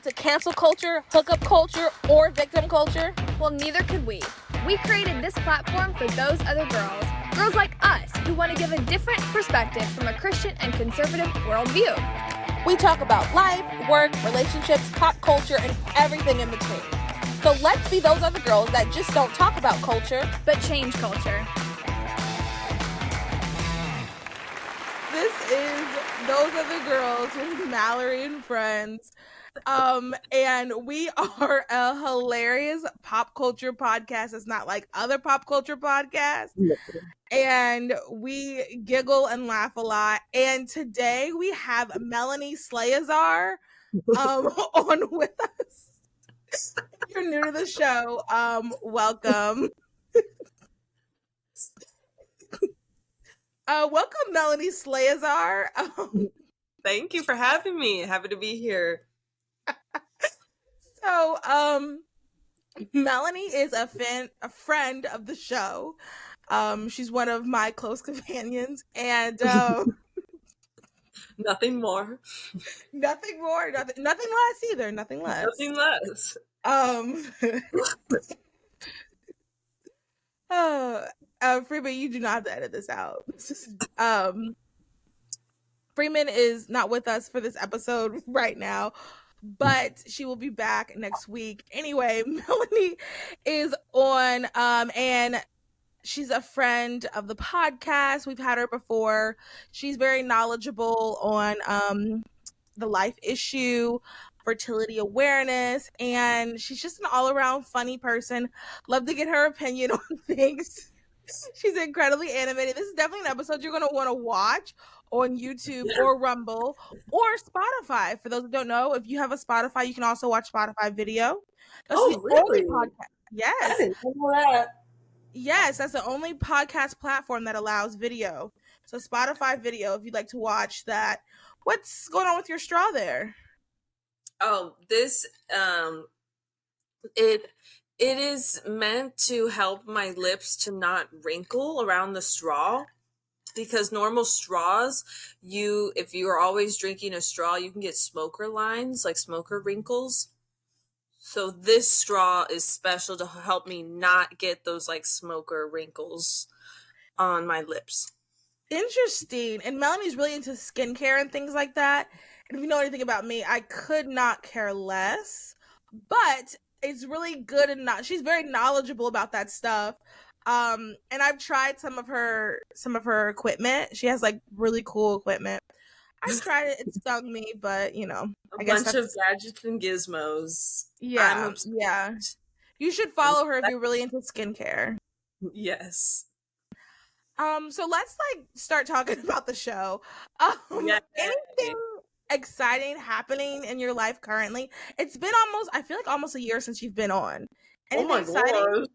to cancel culture, hookup culture, or victim culture? Well, neither could we. We created this platform for those other girls. Girls like us who want to give a different perspective from a Christian and conservative worldview. We talk about life, work, relationships, pop culture, and everything in between. So let's be those other girls that just don't talk about culture, but change culture. This is Those Other Girls with Mallory and friends. And we are a hilarious pop culture podcast. It's not like other pop culture podcasts. And we giggle and laugh a lot. And today we have Melanie Slayazar on with us. If you're new to the show, welcome. Welcome, Melanie Slayazar. Thank you for having me. Happy to be here. So, Melanie is a friend of the show. She's one of my close companions, and nothing more. Nothing less either. Nothing less. Nothing less. Freeman, you do not have to edit this out. Freeman is not with us for this episode right now, but she will be back next week. Anyway, Melanie is on, and she's a friend of the podcast. We've had her before. She's very knowledgeable on the life issue, fertility awareness, and she's just an all-around funny person. Love to get her opinion on things. She's incredibly animated. This is definitely an episode you're going to want to watch on YouTube or Rumble or Spotify. For those who don't know, if you have a Spotify, you can also watch Spotify video. That's really? Yes. I didn't know that. Yes, that's the only podcast platform that allows video. So Spotify video, if you'd like to watch that. What's going on with your straw there? Oh, this it is meant to help my lips to not wrinkle around the straw, because normal straws, if you are always drinking a straw, you can get smoker lines, like smoker wrinkles. So this straw is special to help me not get those like smoker wrinkles on my lips. Interesting. And Melanie's really into skincare and things like that. And if you know anything about me, I could not care less. But it's really good and she's very knowledgeable about that stuff. And I've tried some of her equipment. She has like really cool equipment. I tried it, it stung me, but you know, a bunch of gadgets and gizmos. Yeah. Yeah. You should follow her if you're really into skincare. Yes. So let's like start talking about the show. Anything exciting happening in your life currently? It's been almost a year since you've been on. Anything exciting?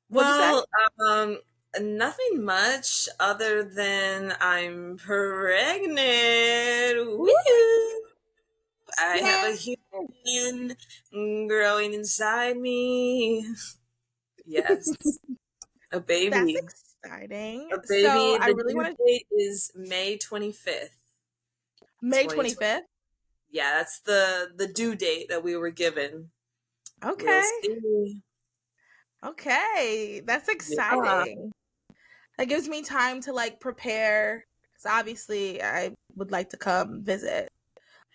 Well, nothing much other than I'm pregnant. Woo! I have a human growing inside me. Yes. A baby. That's exciting. A baby. So I really want to date is May 25th. May 25th? Yeah, that's the due date that we were given. Okay. Okay, that's exciting. Yeah. That gives me time to like prepare, because obviously I would like to come visit.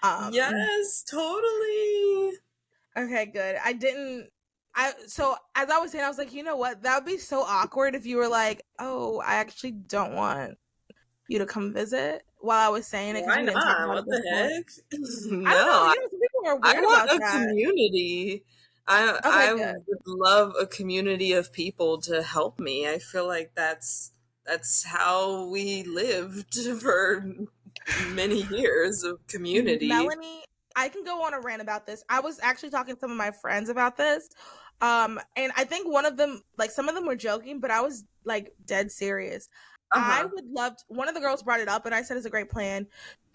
Yes, totally. Okay, good. So as I was saying, I was like, you know what? That would be so awkward if you were like, oh, I actually don't want you to come visit, while I was saying it. Why not? What the heck? No, I don't know. People are weird want about a that. Community. I would love a community of people to help me. I feel like that's how we lived for many years of community. Melanie, I can go on a rant about this. I was actually talking to some of my friends about this. And I think one of them, like some of them were joking, but I was like dead serious. I would love one of the girls brought it up and I said it's a great plan.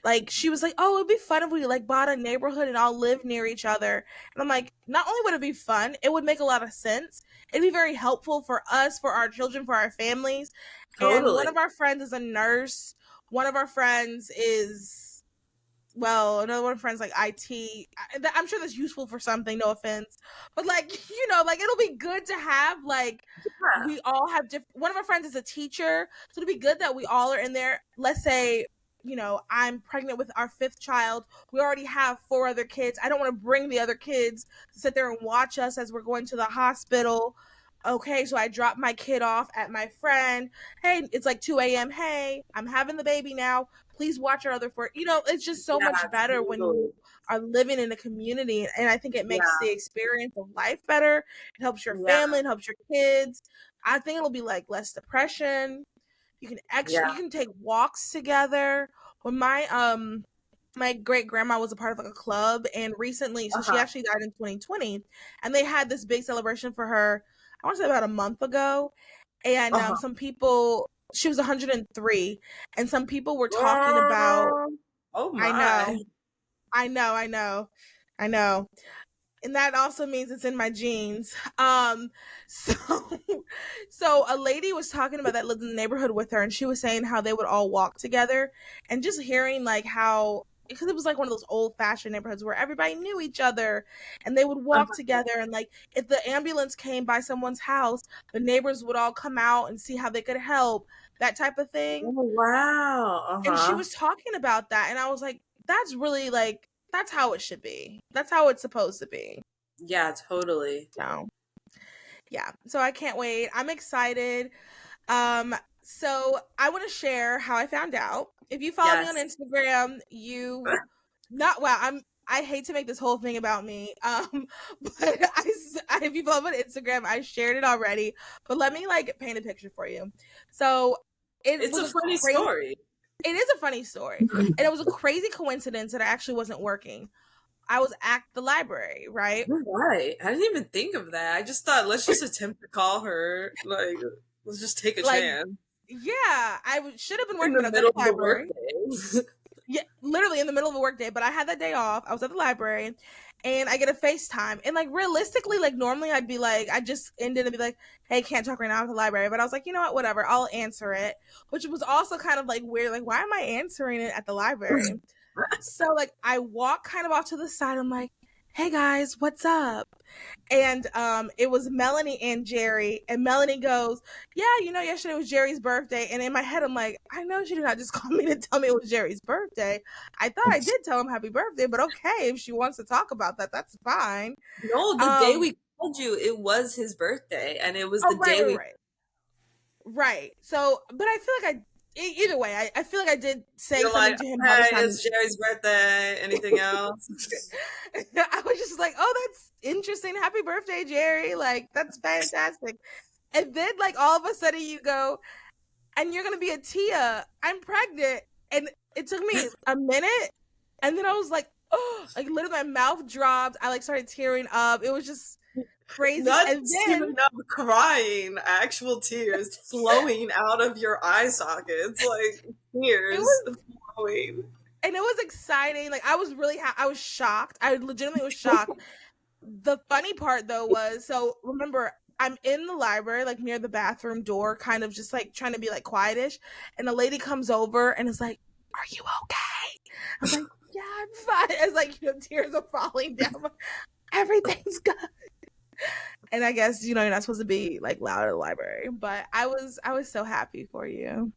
Like she was like, oh, it'd be fun if we like bought a neighborhood and all live near each other. And I'm like, not only would it be fun, it would make a lot of sense. It'd be very helpful for us, for our children, for our families. Totally. And one of our friends is a nurse. One of our friends is well, another one of friends like IT. I'm sure that's useful for something. No offense, but like like it'll be good to have like Yeah. we all have different. One of our friends is a teacher, so it'll be good that we all are in there. Let's say I'm pregnant with our 5th child. We already have 4 other kids. I don't want to bring the other kids to sit there and watch us as we're going to the hospital. Okay, so I drop my kid off at my friend. Hey, it's like 2 a.m. Hey, I'm having the baby now. Please watch our other 4. It's just so Yeah, much better when totally. you are living in a community. And I think it makes Yeah, the experience of life better. It helps your yeah, family, it helps your kids. I think it'll be like less depression. You yeah. can take walks together. When my great grandma was a part of like a club, and recently, so she Uh-huh. actually died in 2020, and they had this big celebration for her. I want to say about a month ago, and Uh-huh. some people, she was 103, and some people were talking about. Girl. Oh I my. know, I know, and that also means it's in my genes. So so a lady was talking about that lived in the neighborhood with her, and she was saying how they would all walk together, and just hearing like how, because it was like one of those old fashioned neighborhoods where everybody knew each other, and they would walk Uh-huh. together, and like if the ambulance came by someone's house, the neighbors would all come out and see how they could help, that type of thing. Oh wow. And she Uh-huh. was talking about that, and I was like, that's really like, that's how it should be, that's how it's supposed to be. Yeah, totally. So yeah, so I can't wait, I'm excited. So I want to share how I found out. If you follow me on Yes. Instagram, you not wow, I hate to make this whole thing about me. But if you follow me on Instagram, I shared it already. But let me like paint a picture for you. So it It's was a a funny crazy. story. It is a funny story, and it was a crazy coincidence that I actually wasn't working. I was at the library, right? You're right. I didn't even think of that. I just thought let's just attempt to call her. Like let's just take a Like, chance yeah, should have been in working, the but I was at the middle of the library. workday. Yeah, literally in the middle of a work day, but I had that day off. I was at the library, and I get a FaceTime. And like realistically, like normally I'd be like, I just ended and be like, hey, can't talk right now, I'm at the library. But I was like, you know what, whatever, I'll answer it. Which was also kind of like weird. Like, why am I answering it at the library? So like I walk kind of off to the side. I'm like, hey guys, what's up? And it was Melanie and Jerry, and Melanie goes, yeah, yesterday was Jerry's birthday. And in my head I'm like, I know she did not just call me to tell me it was Jerry's birthday. I thought I did tell him happy birthday, but okay, if she wants to talk about that, that's fine. No, the day um we called you, it was his birthday, and it was oh, the right, day right, we. right, right. So but I feel like either way, I feel like I did say You're something like, to him by the hey, time. it's Jerry's birthday. Anything else? I was just like, oh, that's interesting, happy birthday, Jerry, like that's fantastic. And then like all of a sudden you go, and you're gonna be a Tia, I'm pregnant. And it took me a minute, and then I was like, oh, like literally my mouth dropped, I like started tearing up, it was just crazy. Not And then tearing up, crying, actual tears flowing out of your eye sockets, like it tears was flowing. and it was exciting, like I was really I was shocked, I legitimately was shocked. The funny part though was, so remember, I'm in the library, like near the bathroom door, kind of just like trying to be like quietish, and a lady comes over and is like, are you okay? I was like, yeah, I'm fine. It's like, tears are falling down. Everything's good. And I guess, you're not supposed to be like loud at the library, but I was so happy for you.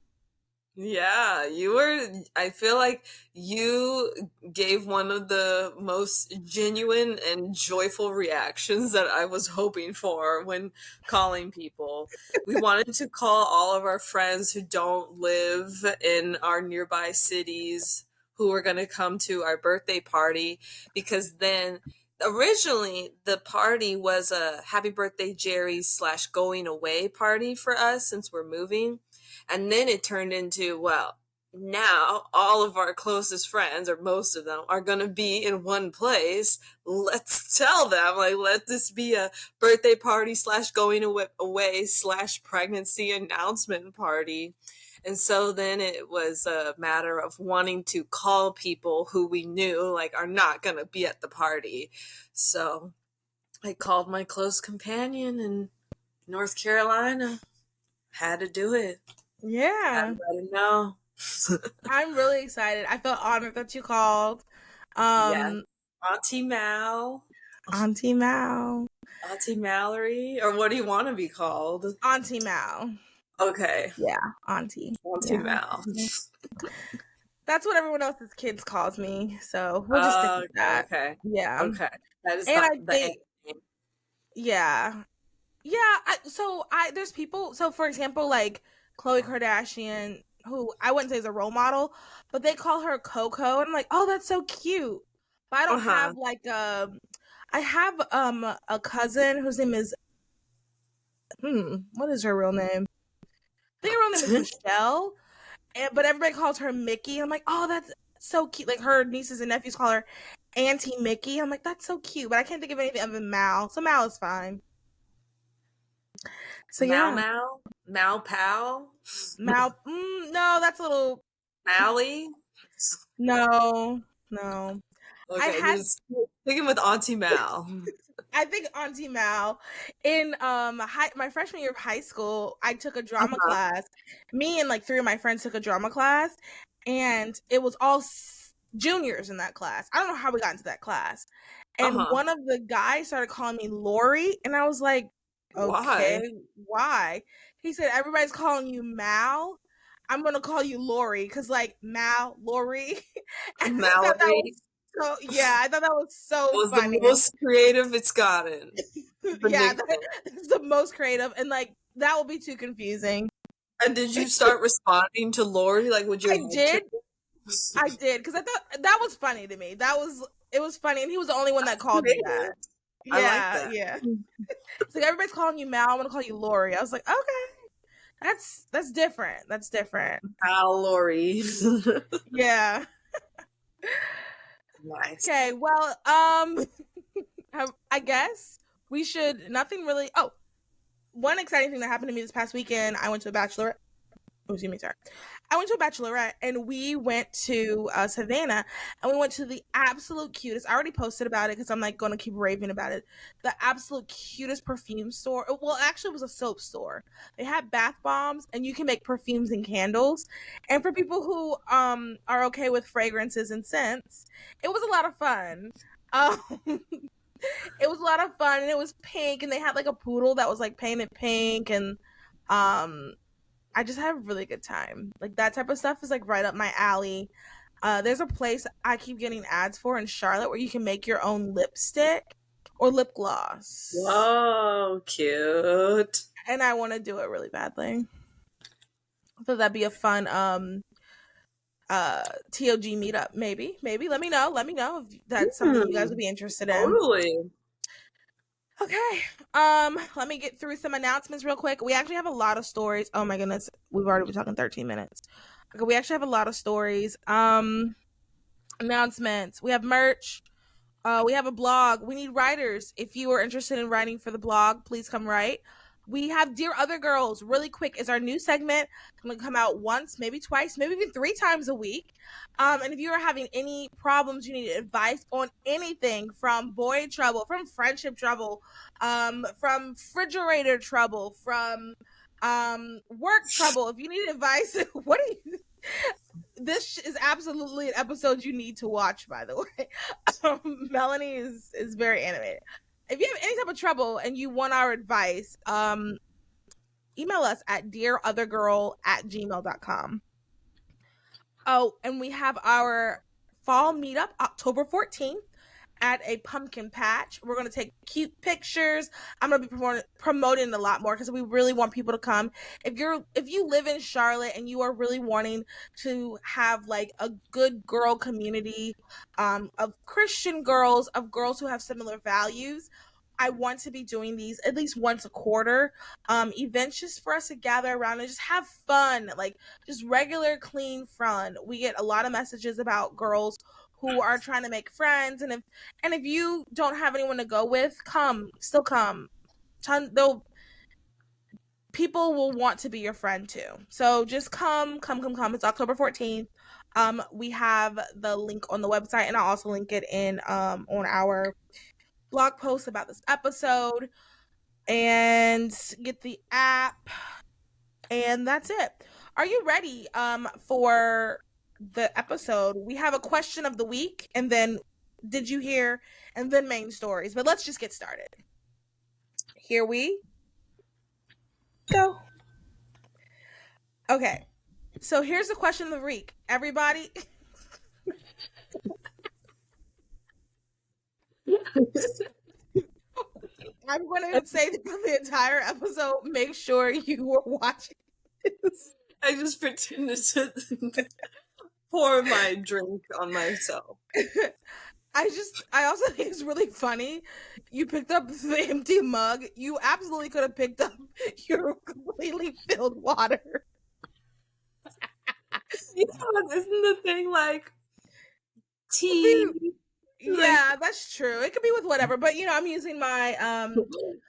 Yeah, you were. I feel like you gave one of the most genuine and joyful reactions that I was hoping for when calling people. We wanted to call all of our friends who don't live in our nearby cities who were going to come to our birthday party, because then originally the party was a happy birthday Jerry slash going away party for us since we're moving. And then it turned into, well, now all of our closest friends, or most of them, are going to be in one place. Let's tell them, like, let this be a birthday party slash going away slash pregnancy announcement party. And so then it was a matter of wanting to call people who we knew, like, are not going to be at the party. So I called my close companion in North Carolina. Had to do it. Had Yeah. to let him know. I'm really excited. I felt honored that you called. Yeah. Um, Auntie Mal. Auntie Mal. Auntie Mallory? Or what do you want to be called? Auntie Mal. Okay. Yeah, Auntie. Auntie Yeah. Mal. That's what everyone else's kids calls me, so we'll just stick with Okay, that. okay. Yeah. Okay. That is And I the think, name. yeah. Yeah, there's people, so for example, like Khloe Kardashian, who I wouldn't say is a role model, but they call her Coco, and I'm like, oh, that's so cute. But I don't Uh-huh. have like I have a cousin whose name is what is her real name? I think her real name is Michelle, but everybody calls her Mickey. I'm like, oh, that's so cute. Like her nieces and nephews call her Auntie Mickey. I'm like, that's so cute, but I can't think of anything other than Mal. So Mal is fine. So Mal yeah, Mal? Mal Pal? Mal. No, that's a little. Mally? No, no. I Okay, had. just sticking with Auntie Mal. I think Auntie Mal in my freshman year of high school, I took a drama Uh-huh. class. Me and like three of my friends took a drama class, and it was all juniors in that class. I don't know how we got into that class, and Uh-huh. one of the guys started calling me Lori, and I was like, Why? okay, why? He said everybody's calling you Mal. I'm gonna call you Lori because like Mal, Lori, and I thought that Mallory was so yeah, I thought that was so was the funny. most creative it's gotten. The Yeah, nickname. that's the most creative, and like that will be too confusing. And did you start responding to Lori like with your I head turn? did, I did, because I thought that was funny to me. It was funny, and he was the only one that called me that. Creative. I like Yeah, that. yeah. It's like everybody's calling you Mal. I'm gonna call you Lori. I was like, okay, that's different. That's different. Mal Lori. Yeah. Nice. Okay. Well, I guess we should. Nothing really. Oh, one exciting thing that happened to me this past weekend. I went to a bachelorette. Oh, excuse me, sorry. I went to a bachelorette and we went to Savannah and we went to the absolute cutest. I already posted about it because I'm like going to keep raving about it. The absolute cutest perfume store. Well, actually, it was a soap store. They had bath bombs and you can make perfumes and candles. And for people who are okay with fragrances and scents, it was a lot of fun. Um, it was a lot of fun and it was pink and they had like a poodle that was like painted pink and um I just had a really good time. Like that type of stuff is like right up my alley. There's a place I keep getting ads for in Charlotte where you can make your own lipstick or lip gloss. Whoa, cute. And I want to do it really badly. So that'd be a fun TOG meetup maybe. Maybe let me know. Let me know if that's something you guys would be interested in. Totally. Okay. Let me get through some announcements real quick. We actually have a lot of stories. Oh my goodness. We've already been talking 13 minutes. Okay, we actually have a lot of stories. Announcements. We have merch. We have a blog. We need writers. If you are interested in writing for the blog, please come write. We have Dear Other Girls. Really quick is our new segment. It's going to come out once, maybe twice, maybe even 3 times a week. And if you are having any problems, you need advice on anything from boy trouble, from friendship trouble, from refrigerator trouble, from work trouble. If you need advice, what are you? This is absolutely an episode you need to watch, by the way. Melanie is very animated. If you have any type of trouble and you want our advice, email us at dearothergirl@gmail.com. Oh, and we have our fall meetup October 14th at a pumpkin patch. We're going to take cute pictures. I'm going to be promoting a lot more because we really want people to come. If you live in Charlotte and you are really wanting to have like a good girl community of Christian girls, of girls who have similar values, I want to be doing these at least once a quarter events just for us to gather around and just have fun, like just regular clean fun. We get a lot of messages about girls who are trying to make friends, and if you don't have anyone to go with, still come. People will want to be your friend too. So just come. It's October 14th. We have the link on the website, and I'll also link it in on our blog post about this episode. And get the app, and that's it. Are you ready for the episode, we have a question of the week, and then did you hear, and then main stories. But let's just get started. Here we go. Okay, so here's the question of the week. Everybody, I'm going to say for the entire episode, make sure you were watching this. I just pretended to pour my drink on myself. I also think it's really funny. You picked up the empty mug. You absolutely could have picked up your completely filled water. Yeah, isn't the thing like tea? Yeah, Like, that's true. It could be with whatever, but I'm using my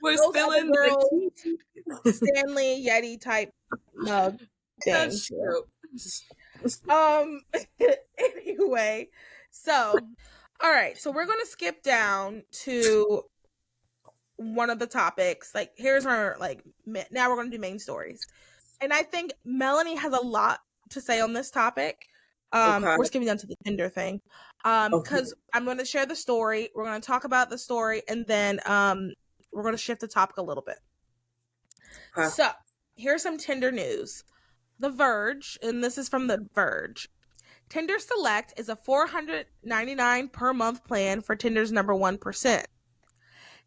we're those spilling other girls the tea. Stanley Yeti type mug thing. That's true. Anyway, so all right, so we're gonna skip down to one of the topics. Like, here's our now we're gonna do main stories, and I think Melanie has a lot to say on this topic. Okay. We're skipping down to the Tinder thing, because I'm going to share the story. We're going to talk about the story, and then we're going to shift the topic a little bit. Okay. So here's some Tinder news. The Verge, and this is from The Verge. Tinder Select is a $499 per month plan for Tinder's number 1%.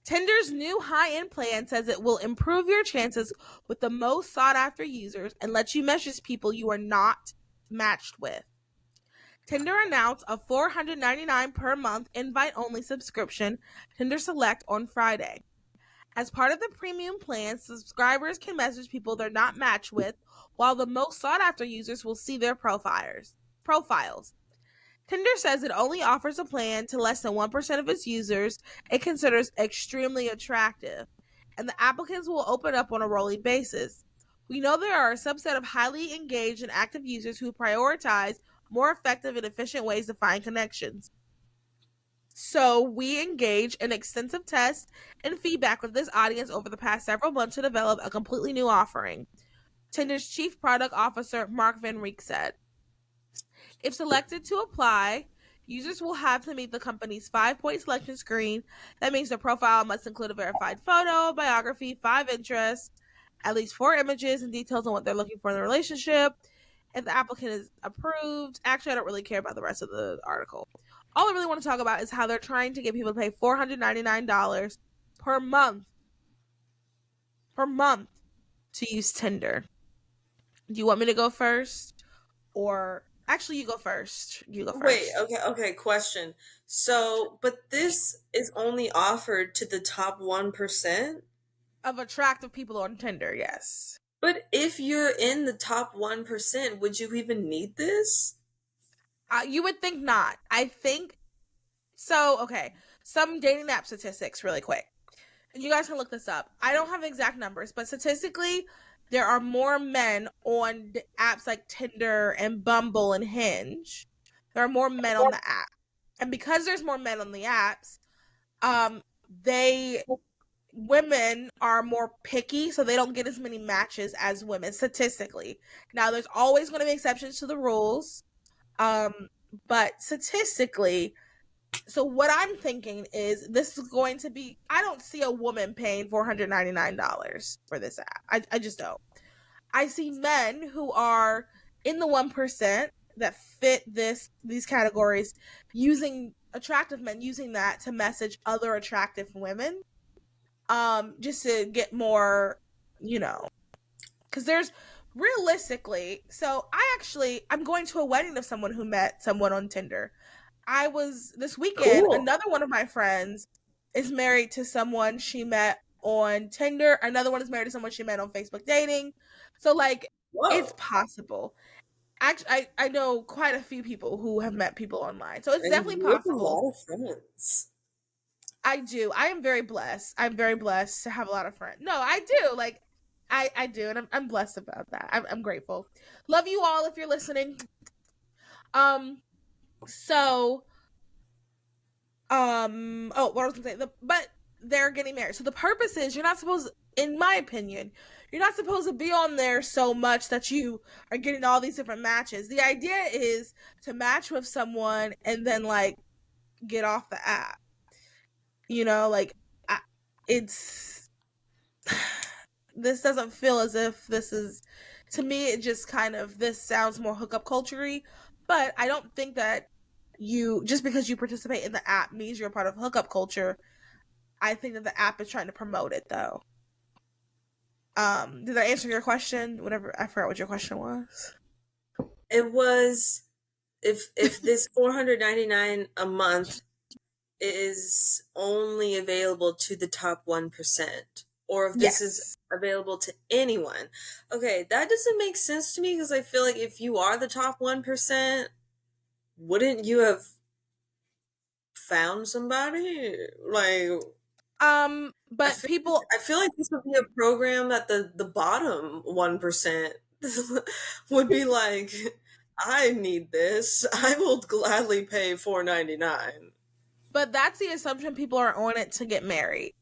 Tinder's new high-end plan says it will improve your chances with the most sought-after users and let you message people you are not matched with. Tinder announced a $499 per month invite-only subscription, Tinder Select, on Friday. As part of the premium plan, subscribers can message people they're not matched with, while the most sought-after users will see their profiles. Tinder says it only offers a plan to less than 1% of its users it considers extremely attractive, and the applicants will open up on a rolling basis. We know there are a subset of highly engaged and active users who prioritize more effective and efficient ways to find connections. So we engage in extensive tests and feedback with this audience over the past several months to develop a completely new offering, Tinder's chief product officer Mark Van Reek said. If selected to apply, users will have to meet the company's 5-point selection screen. That means the profile must include a verified photo, biography, 5 interests, at least 4 images, and details on what they're looking for in the relationship. If the applicant is approved, actually, I don't really care about the rest of the article. All I really want to talk about is how they're trying to get people to pay $499 per month to use Tinder. Do you want me to go first? Or actually, you go first. Wait, okay, question. So, but this is only offered to the top 1%? Of attractive people on Tinder, yes. But if you're in the top 1%, would you even need this? You would think not. I think so. Okay, some dating app statistics, really quick. And you guys can look this up. I don't have exact numbers, but statistically, there are more men on apps like Tinder and Bumble and Hinge. There are more men on the app, and because there's more men on the apps, women are more picky, so they don't get as many matches as women statistically. Now, there's always going to be exceptions to the rules, but statistically. So what I'm thinking is this is going to be, I don't see a woman paying $499 for this app. I just don't. I see men who are in the 1% that fit these categories, using attractive men using that to message other attractive women, just to get more, because there's realistically, so I'm going to a wedding of someone who met someone on Tinder. This weekend, Another one of my friends is married to someone she met on Tinder. Another one is married to someone she met on Facebook dating. So, Whoa. It's possible. Actually, I know quite a few people who have met people online. So it's definitely possible. A lot of friends. I do. I am very blessed. I'm very blessed to have a lot of friends. No, I do. I do. And I'm blessed about that. I'm grateful. Love you all if you're listening. So, what I was gonna say, but they're getting married. So the purpose is you're not supposed. in my opinion, you're not supposed to be on there so much that you are getting all these different matches. The idea is to match with someone and then like get off the app. You know, like it's this doesn't feel as if this is, to me it just kind of, this sounds more hookup culture-y, but I don't think that you, just because you participate in the app means you're a part of hookup culture. I think that the app is trying to promote it though. Did I answer your question? Whatever, I forgot what your question was. It was, if this $499 a month is only available to the top 1%, or if this is Yes. available to anyone. Okay, that doesn't make sense to me, because I feel like if you are the top 1%, wouldn't you have found somebody? Like, But people, I feel like this would be a program that the bottom 1% would be like, I need this. I will gladly pay $4.99. but that's the assumption, people are on it to get married.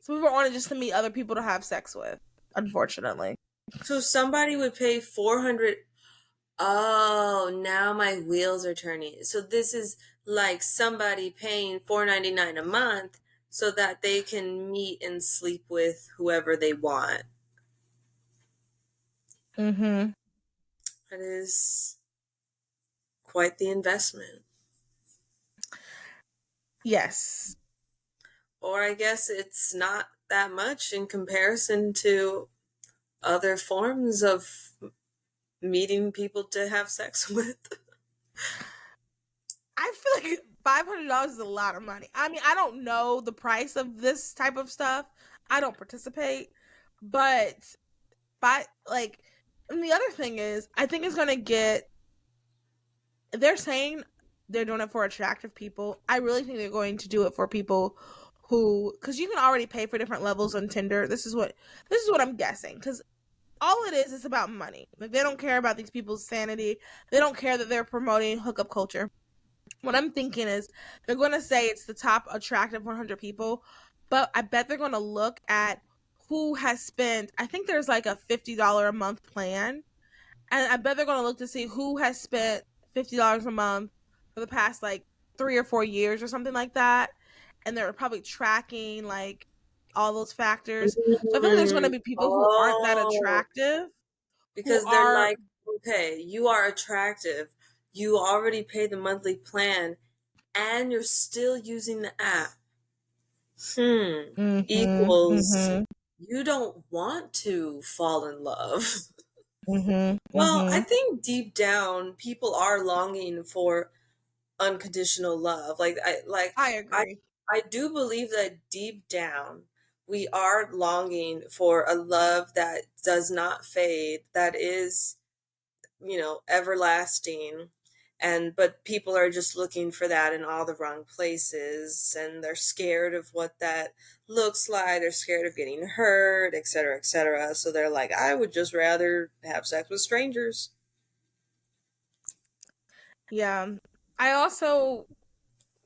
So people are on it just to meet other people to have sex with, unfortunately. So somebody would pay 400. Oh, now my wheels are turning. So this is like somebody paying $4.99 a month so that they can meet and sleep with whoever they want. Mm-hmm. That is quite the investment. Yes. Or I guess it's not that much in comparison to other forms of meeting people to have sex with. I feel like $500 is a lot of money. I mean, I don't know the price of this type of stuff. I don't participate, but like, and the other thing is, I think it's gonna get. They're saying they're doing it for attractive people. I really think they're going to do it for people who, because you can already pay for different levels on Tinder. This is what I'm guessing, because all it is about money. Like, they don't care about these people's sanity. They don't care that they're promoting hookup culture. What I'm thinking is they're going to say it's the top attractive 100 people, but I bet they're going to look at who has spent. I think there's like a $50 a month plan, and I bet they're going to look to see who has spent $50 a month for the past like 3 or 4 years or something like that, and they're probably tracking like all those factors. So I feel like there's going to be people who aren't that Oh, attractive who because they're are. like, okay, you are attractive. You already pay the monthly plan and you're still using the app. Mhm. Equals Mhm. you don't want to fall in love. Mhm. Well, I Mhm. think deep down people are longing for unconditional love. I I agree. I do believe that deep down we are longing for a love that does not fade, that is, everlasting. And but people are just looking for that in all the wrong places, and they're scared of what that looks like. They're scared of getting hurt, etc., etc. So they're like, I would just rather have sex with strangers. Yeah. I also,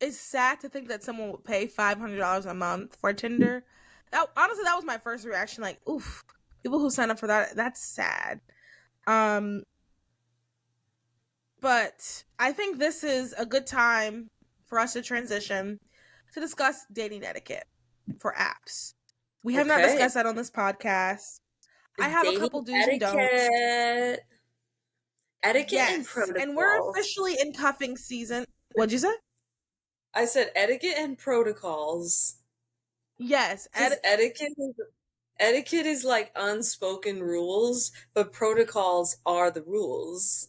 it's sad to think that someone would pay $500 a month for Tinder. That, honestly, that was my first reaction. Like, oof, people who sign up for that, that's sad. Um, but I think this is a good time for us to transition to discuss dating etiquette for apps. We have not Okay. discussed that on this podcast. I have a Dating couple do's and don'ts. etiquette. Etiquette and Yes, and we're protocols. officially in cuffing season. What'd you say? I said etiquette and protocols. Yes, Because etiquette is like unspoken rules, but protocols are the rules.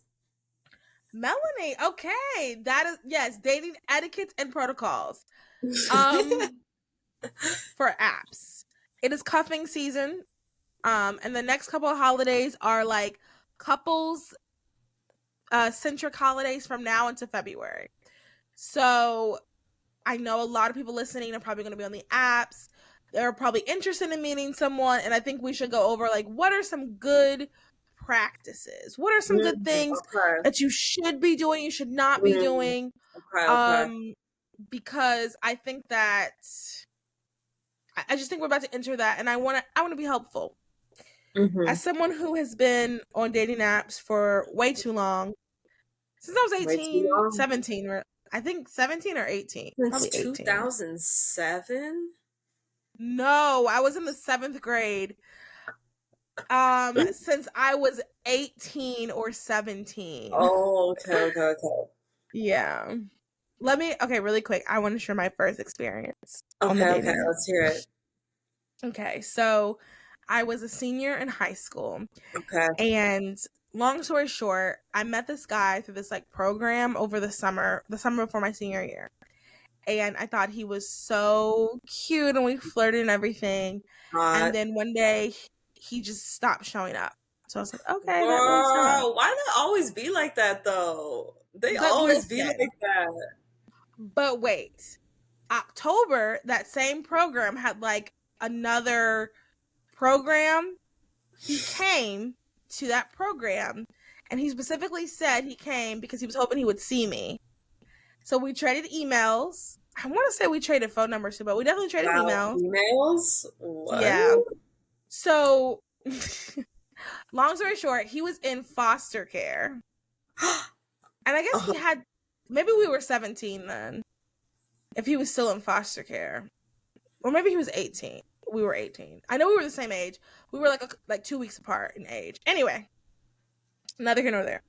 Melanie. Okay, that is, yes, dating etiquettes and protocols. Um, for apps, it is cuffing season. And the next couple of holidays are like couples centric holidays from now into February. So I know a lot of people listening are probably going to be on the apps. They're probably interested in meeting someone, and I think we should go over like what are some good practices? What are some good things Okay. that you should be doing, you should not be Mm, doing? okay, okay. Um because I think that I just think we're about to enter that, and I want to be helpful. Mm-hmm. As someone who has been on dating apps for way too long, since I was Way too 18, long. 17, or I think 17 or 18, Since probably 18. 2007? No, I was in the 7th grade. Since I was 18 or 17. Oh, okay. Yeah. Okay, really quick. I want to share my first experience on the Okay, dating app. let's hear it. Okay, so I was a senior in high school, Okay. and long story short, I met this guy through this like program over the summer before my senior year. And I thought he was so cute and we flirted and everything. And Hot. then one day he just stopped showing up. So I was like, okay, that really sucks. Girl, why do they always be like that though? They But always be listen, like that. but wait. October, that same program had like another program. He came to that program and he specifically said he came because he was hoping he would see me. So we traded emails. I want to say we traded phone numbers too, but we definitely traded Wow, emails. emails? What? Yeah. So, long story short, he was in foster care. And I guess Uh-huh. he had, maybe we were 17 then, if he was still in foster care. Or maybe he was 18. We were 18. I know we were the same age. We were like 2 weeks apart in age. Anyway, neither here nor there.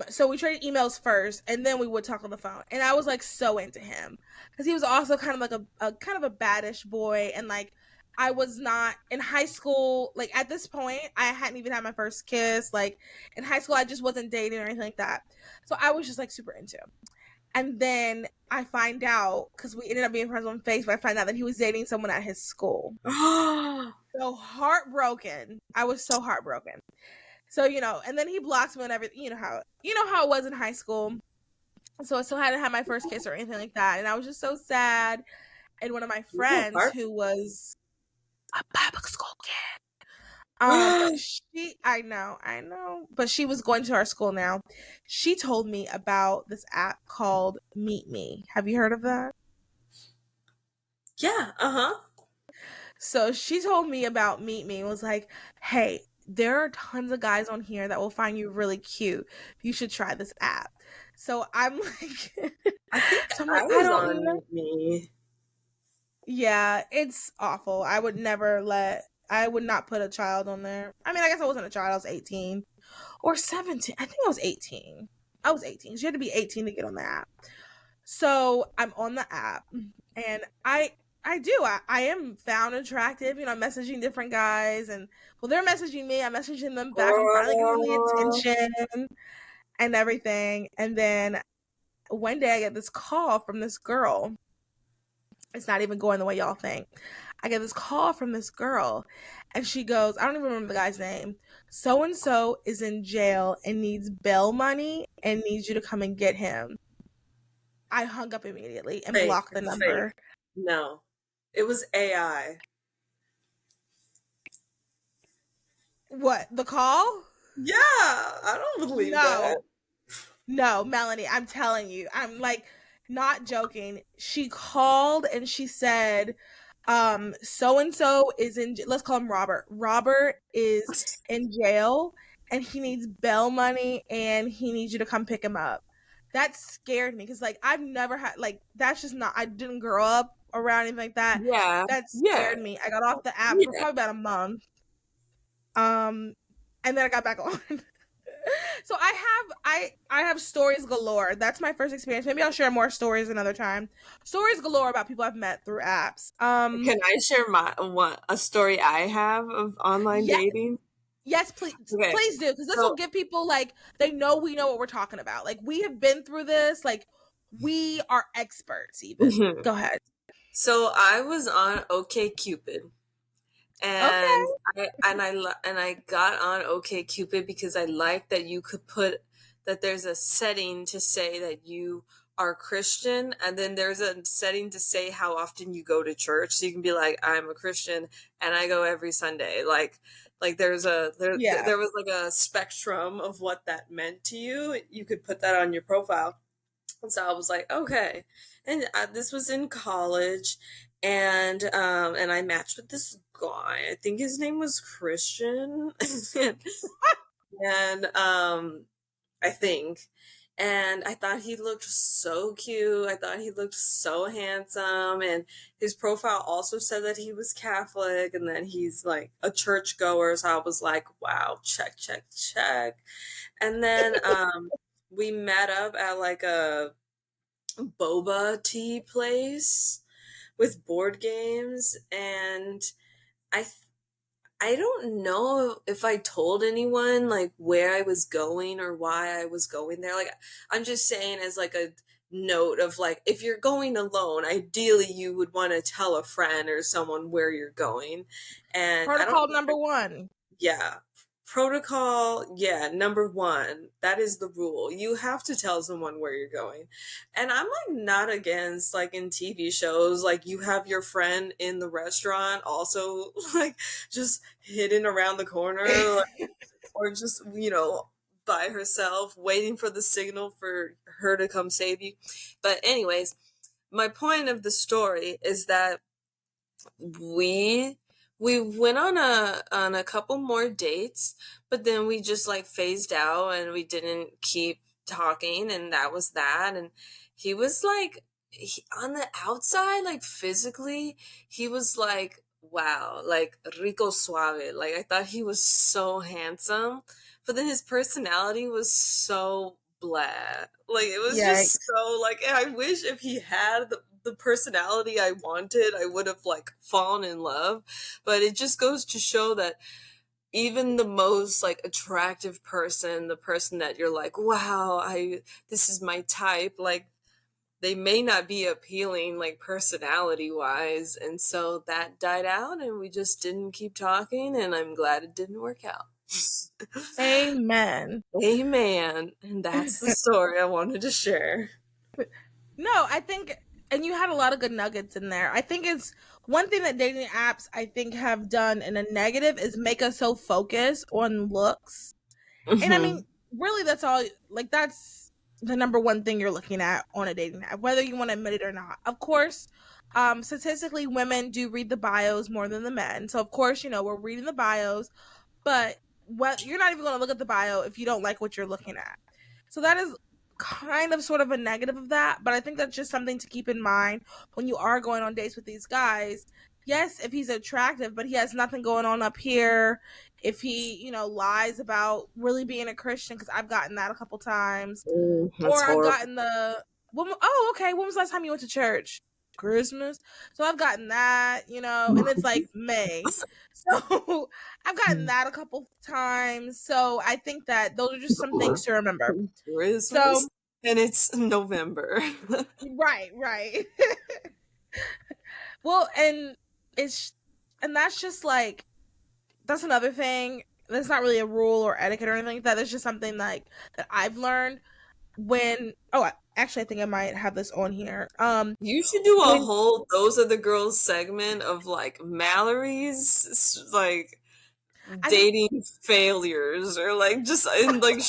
So we traded emails first, and then we would talk on the phone. And I was like so into him because he was also kind of like a kind of a baddish boy, and like I was not in high school. Like at this point, I hadn't even had my first kiss. Like in high school, I just wasn't dating or anything like that. So I was just like super into him. And then I find out because we ended up being friends on Facebook. I find out that he was dating someone at his school. So heartbroken. I was so heartbroken. So, and then he blocks me and everything. You know how it was in high school. So I still hadn't had my first kiss or anything like that. And I was just so sad. And one of my friends Heart. who was a public school kid, I know, but she was going to our school now. She told me about this app called Meet Me. Have you heard of that? Yeah, uh-huh. So she told me about Meet Me and was like, hey, there are tons of guys on here that will find you really cute. You should try this app. So I'm like, I think so I'm I like, I was don't on know. Meet Me. Yeah, it's awful. I would not put a child on there. I mean, I guess I wasn't a child. I was 18 or 17. I think I was 18. I was 18. So you had to be 18 to get on the app. So I'm on the app and I am found attractive. I'm messaging different guys and well, they're messaging me. I'm messaging them back. I'm finally giving them the Girl. attention and everything. And then one day I get this call from this girl. It's not even going the way y'all think. I get this call from this girl and she goes, I don't even remember the guy's name. So and so is in jail and needs bail money and needs you to come and get him. I hung up immediately and Fake. blocked the Fake. number. No. It was AI. What? The call? Yeah, I don't believe that. No, Melanie, I'm telling you. I'm like not joking. She called and she said, so and so is in, let's call him Robert. Robert is in jail and he needs bail money and he needs you to come pick him up. That scared me because like I've never had like that's just not I didn't grow up around anything like that. Yeah. That Yeah. scared me. I got off the app for Yeah. probably about a month. And then I got back on. So I have stories galore. That's my first experience. Maybe I'll share more stories another time. Stories galore about people I've met through apps. Can I share a story I have of online Yeah, dating? yes, please, Okay. please do, because this will So give people like we know what we're talking about. Like we have been through this. Like we are experts. Even mhm. go ahead. So I was on OkCupid. Okay. And I got on OkCupid because I like that you could put that there's a setting to say that you are Christian, and then there's a setting to say how often you go to church. So you can be like, I'm a Christian and I go every Sunday. Like Yeah. there was like a spectrum of what that meant to you. You could put that on your profile. And so I was like, okay. And this was in college. and I matched with this guy. I think his name was Christian. and I think. And I thought he looked so cute. I thought he looked so handsome. And his profile also said that he was Catholic and that he's like a churchgoer. So I was like, wow, check, check, check. And then we met up at like a boba tea place with board games. And I I don't know if I told anyone like where I was going or why I was going there. Like I'm just saying as like a note of like if you're going alone, ideally you would want to tell a friend or someone where you're going. And I don't Protocol number one. yeah. Protocol, yeah, number one. That is the rule. You have to tell someone where you're going. And I'm like not against like in TV shows, like you have your friend in the restaurant also like just hidden around the corner like, or just, by herself waiting for the signal for her to come save you. But anyways, my point of the story is that we we went on a couple more dates, but then we just like phased out and we didn't keep talking, and that was that. And he was like on the outside, like physically, he was like wow, like rico suave. Like I thought he was so handsome, but then his personality was so blah. Like it was just Yikes. so like I wish if he had the personality I wanted, I would have like fallen in love. But it just goes to show that even the most like attractive person, the person that you're like, wow, I this is my type, like they may not be appealing like personality wise. And so that died out and we just didn't keep talking, and I'm glad it didn't work out. Amen. Amen. And that's the story I wanted to share. No, I think, and you had a lot of good nuggets in there. I think it's one thing that dating apps, I think, have done in a negative is make us so focused on looks. And I mean, Hmm. really, that's all, like, that's the number one thing you're looking at on a dating app, whether you want to admit it or not. Of course, statistically, women do read the bios more than the men. So, of course, we're reading the bios, but what you're not even going to look at the bio if you don't like what you're looking at. So that is kind of sort of a negative of that, but I think that's just something to keep in mind when you are going on dates with these guys. Yes, if he's attractive, but he has nothing going on up here. If he, lies about really being a Christian, because I've gotten that a couple times, That's or I've horrible. gotten oh, okay, when was the last time you went to church? Christmas. So I've gotten that, and it's like May. So I've gotten that a couple times. So I think that those are just some things to remember. Christmas So, and it's November. right, right. Well, it's, and that's just like, that's another thing. That's not really a rule or etiquette or anything like that. It's just something like that I've learned actually, I think I might have this on here. You should do a When whole "Those Are the Girls" segment of like Mallory's like I think dating failures, or like just in like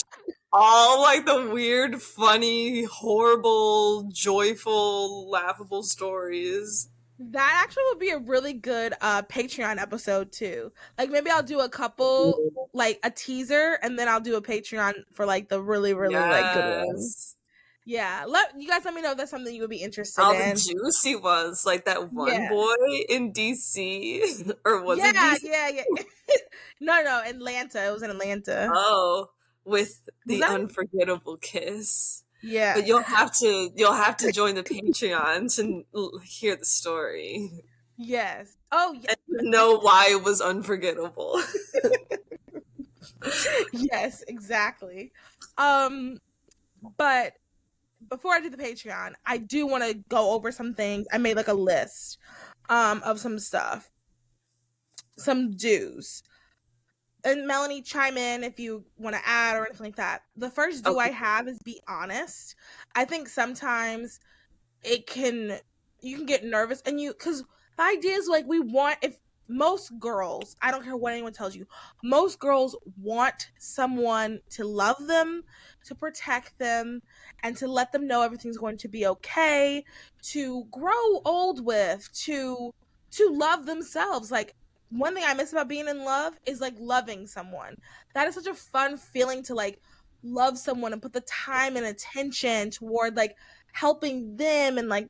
all like the weird, funny, horrible, joyful, laughable stories. that actually would be a really good Patreon episode too. Like maybe I'll do a couple, like a teaser, and then I'll do a Patreon for like the really, really like good ones. Yes. Yeah, let you guys let me know if that's something you would be interested All the in. juicy ones, like that one Yeah, boy in DC, or was it yeah, DC? yeah, yeah. No, Atlanta. It was in Atlanta. Oh, with Was the that? unforgettable kiss. Yeah. But you'll have to join the Patreon to hear the story Yes. Oh, yeah. and know why it was unforgettable. Yes, exactly. But before I do the Patreon, I do want to go over some things. I made like a list of some stuff, some do's. And Melanie, chime in if you want to add or anything like that. The first do I Okay. have is be honest. I think sometimes it can you can get nervous, and because the idea is like we want, if most girls, I don't care what anyone tells you, most girls want someone to love them, to protect them, and to let them know everything's going to be okay, to grow old with, to love themselves. Like, one thing I miss about being in love is like loving someone. That is such a fun feeling, to like love someone and put the time and attention toward like helping them and like,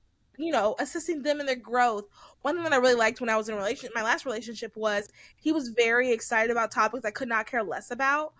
assisting them in their growth. One thing that I really liked when I was in a relationship, my last relationship, was he was very excited about topics I could not care less about.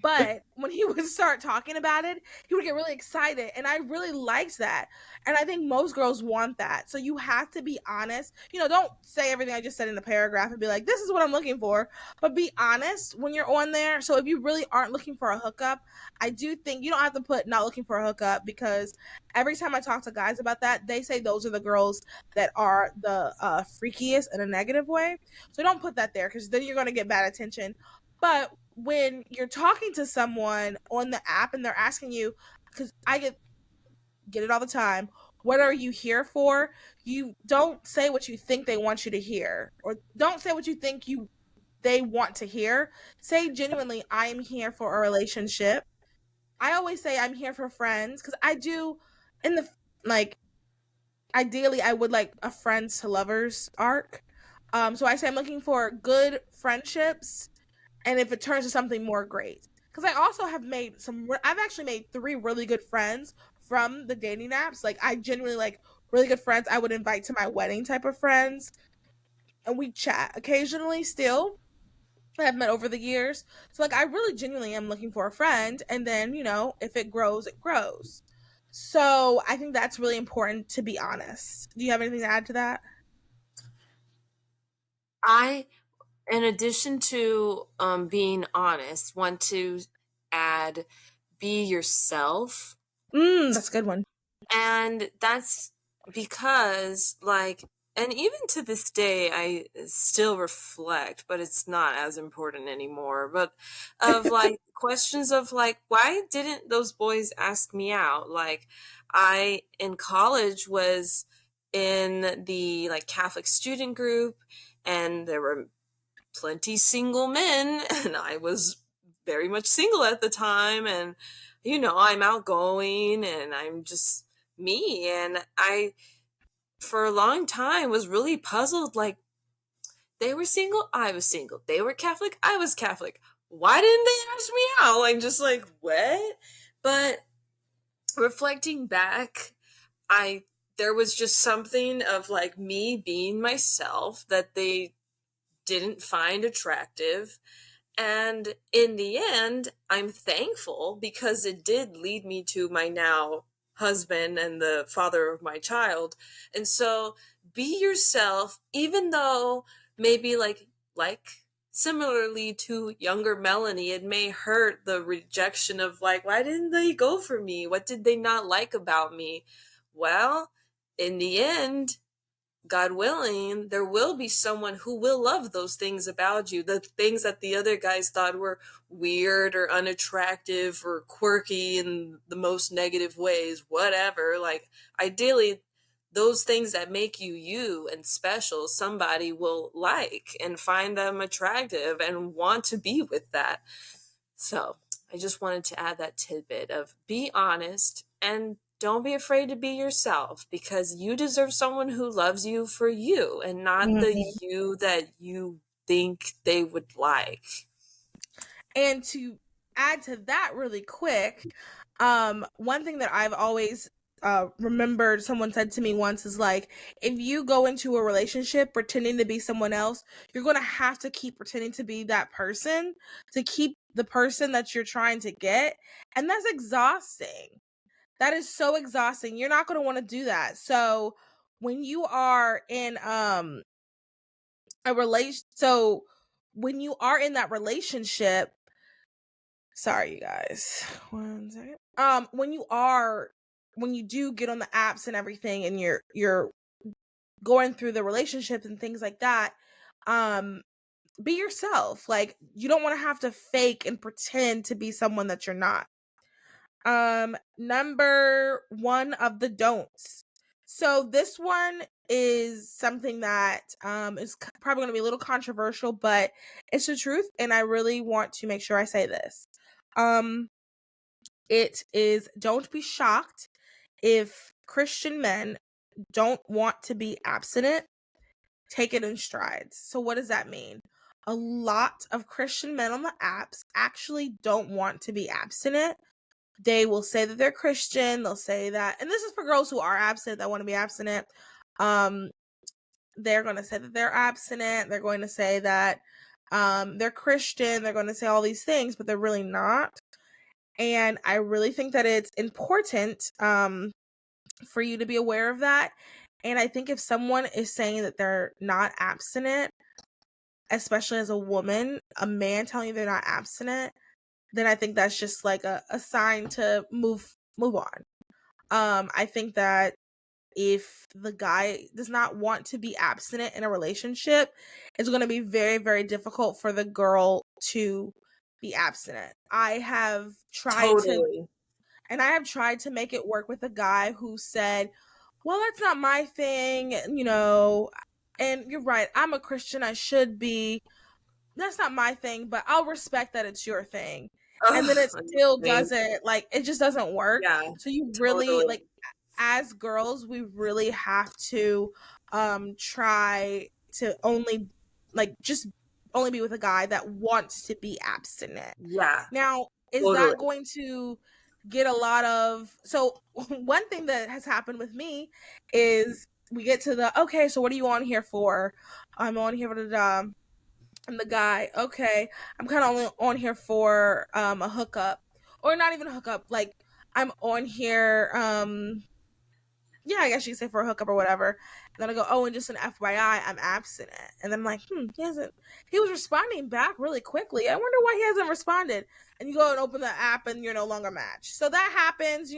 But when he would start talking about it, he would get really excited. And I really liked that. And I think most girls want that. So you have to be honest. Don't say everything I just said in a paragraph and be like, this is what I'm looking for. But be honest when you're on there. So if you really aren't looking for a hookup, I do think you don't have to put not looking for a hookup, because every time I talk to guys about that, they say those are the girls that are the freakiest in a negative way. So don't put that there, because then you're going to get bad attention. But when you're talking to someone on the app and they're asking you, because I get it all the time, what are you here for? You don't say what you think they want you to hear, or don't say what you think they want to hear. Say genuinely, I am here for a relationship. I always say I'm here for friends, because I do, in the like, ideally I would like a friends to lovers arc. So I say I'm looking for good friendships, and if it turns to something more, great. Because I also have I've actually made 3 really good friends from the dating apps. Like, I genuinely like really good friends I would invite to my wedding type of friends, and we chat occasionally still. I have met over the years. So like, I really genuinely am looking for a friend, and then, if it grows, it grows. So I think that's really important, to be honest. Do you have anything to add to that? I, in addition to being honest, want to add be yourself. That's a good one. And that's because, like, and even to this day, I still reflect, but it's not as important anymore. But of like questions of like, why didn't those boys ask me out? Like, I in college was in the like Catholic student group, and there were plenty single men, and I was very much single at the time, and I'm outgoing and I'm just me, and I for a long time was really puzzled, like, they were single, I was single, they were Catholic, I was Catholic, why didn't they ask me out? Like, just like, what? But reflecting back, I there was just something of like me being myself that they didn't find attractive. And in the end, I'm thankful, because it did lead me to my now husband and the father of my child. And so be yourself, even though maybe like similarly to younger Melanie, it may hurt the rejection of like, why didn't they go for me? What did they not like about me? Well, in the end, God willing, there will be someone who will love those things about you, the things that the other guys thought were weird or unattractive or quirky in the most negative ways, whatever. Like, ideally, those things that make you you and special, somebody will like and find them attractive and want to be with that. So I just wanted to add that tidbit of be honest and don't be afraid to be yourself, because you deserve someone who loves you for you and not the Mhm. you that you think they would like. And to add to that really quick, one thing that I've always remembered someone said to me once is like, if you go into a relationship pretending to be someone else, you're going to have to keep pretending to be that person to keep the person that you're trying to get. And that's exhausting. That is so exhausting. You're not going to want to do that. So when you are in a relation, so when you are in that relationship, sorry you guys, 1 second. When you do get on the apps and everything, and you're going through the relationships and things like that, be yourself. Like, you don't want to have to fake and pretend to be someone that you're not. Number 1 of the don'ts. So this one is something that is probably going to be a little controversial, but it's the truth, and I really want to make sure I say this. It is, don't be shocked if Christian men don't want to be abstinent. Take it in strides. So what does that mean? A lot of Christian men on the apps actually don't want to be abstinent. They will say that they're Christian. They'll say that, and this is for girls who are abstinent that want to be abstinent. They're going to say that they're abstinent. They're going to say that they're Christian. They're going to say all these things, but they're really not. And I really think that it's important for you to be aware of that. And I think if someone is saying that they're not abstinent, especially as a woman, a man telling you they're not abstinent, then I think that's just like a sign to move on. I think that if the guy does not want to be abstinent in a relationship, it's going to be very, very difficult for the girl to be abstinent. I have tried Totally. to make it work with a guy who said, well, that's not my thing, and you're right, I'm a Christian, I should be. That's not my thing, but I'll respect that it's your thing. And then Ugh, it still amazing. doesn't, like, it just doesn't work. Yeah, So you really, totally. like, as girls, we really have to try to only, like, just only be with a guy that wants to be abstinent. Yeah, Now, is totally. that going to get a lot of, so one thing that has happened with me is we get to the, okay, so what are you on here for? I'm on here for the and the guy, okay, I'm kind of only on here for a hookup, or not even a hookup, like I'm on here yeah, I guess you could say for a hookup or whatever. And then I go, oh, and just an FYI, I'm abstinent. And then I'm like, he was responding back really quickly. I wonder why he hasn't responded. And you go and open the app and you're no longer matched. So that happens,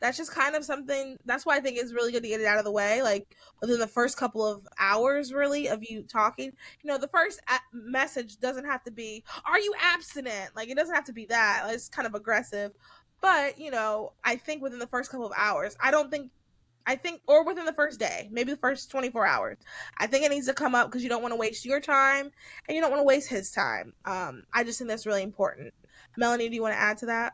that's just kind of something. That's why I think it's really good to get it out of the way. Like within the first couple of hours, really, of you talking, the first message doesn't have to be, are you abstinent? Like it doesn't have to be that. Like, it's kind of aggressive. But, I think within the first couple of hours, or within the first day, maybe the first 24 hours, I think it needs to come up because you don't want to waste your time and you don't want to waste his time. I just think that's really important. Melanie, do you want to add to that?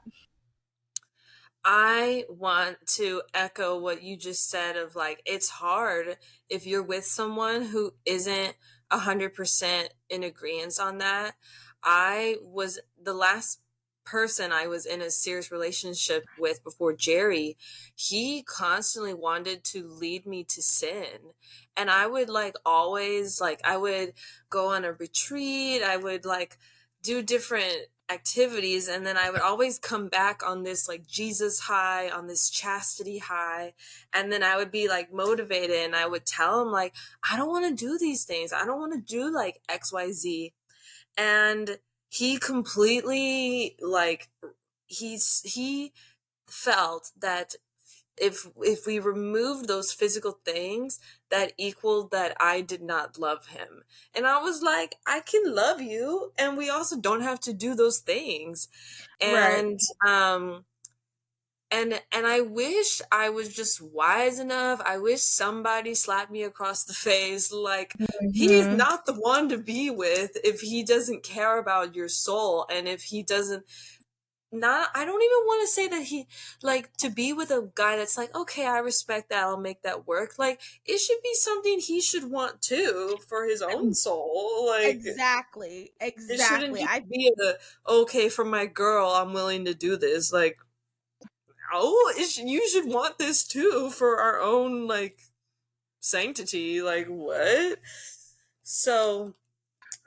I want to echo what you just said of like, it's hard if you're with someone who isn't 100% in agreement on that. I was the last person I was in a serious relationship with before Jerry. He constantly wanted to lead me to sin. And I would like always, like, I would go on a retreat. I would like do different activities, and then I would always come back on this like Jesus high, on this chastity high, and then I would be like motivated, and I would tell him like, I don't want to do these things, I don't want to do like XYZ. And he completely like, he felt that if we removed those physical things, that equaled that I did not love him. And I was like, I can love you and we also don't have to do those things. Right. And I wish I was just wise enough. I wish somebody slapped me across the face like, he's Mm-hmm. not the one to be with if he doesn't care about your soul, and if he doesn't, not, I don't even want to say that he, like, to be with a guy that's like, okay, I respect that, I'll make that work. Like, it should be something he should want too for his own soul. Like, Exactly. it shouldn't Exactly. just be a, okay, for my girl, I'm willing to do this. Like, oh, you should want this too for our own, like, sanctity. Like, what? So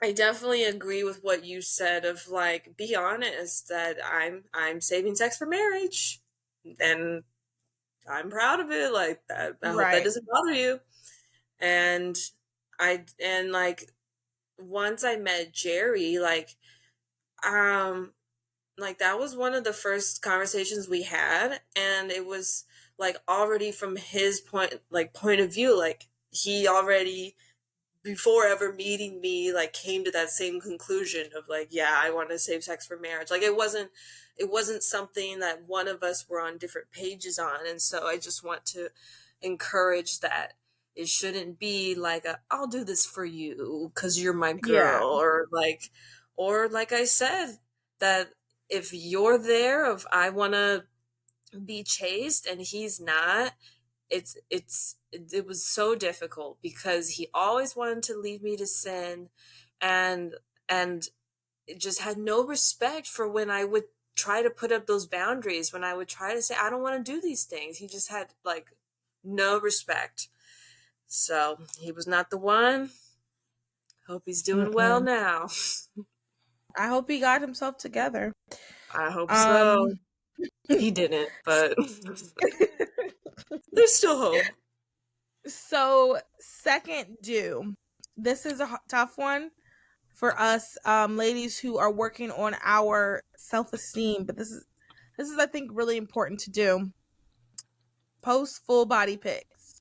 I definitely agree with what you said of like, be honest that I'm saving sex for marriage, and I'm proud of it. Like that, I hope that Right. doesn't bother you. And and like, once I met Jerry, like that was one of the first conversations we had, and it was like already from his point of view, like he already, before ever meeting me, like came to that same conclusion of like, yeah, I want to save sex for marriage. Like it wasn't something that one of us were on different pages on. And so I just want to encourage that It shouldn't be like I'll do this for you because you're my Yeah. girl, or like I said, that if you're there, if I want to be chased and he's not, it was so difficult because he always wanted to leave me to sin, and and it just had no respect for when I would try to put up those boundaries, when I would try to say I don't want to do these things. He just had like no respect. So he was not the one. Hope he's doing well Mm-mm. now. I hope he got himself together. I hope Um, so. He didn't, but there's still hope. so second do. This is a tough one for us ladies who are working on our self-esteem, but this is I think really important to do. Post full body pics.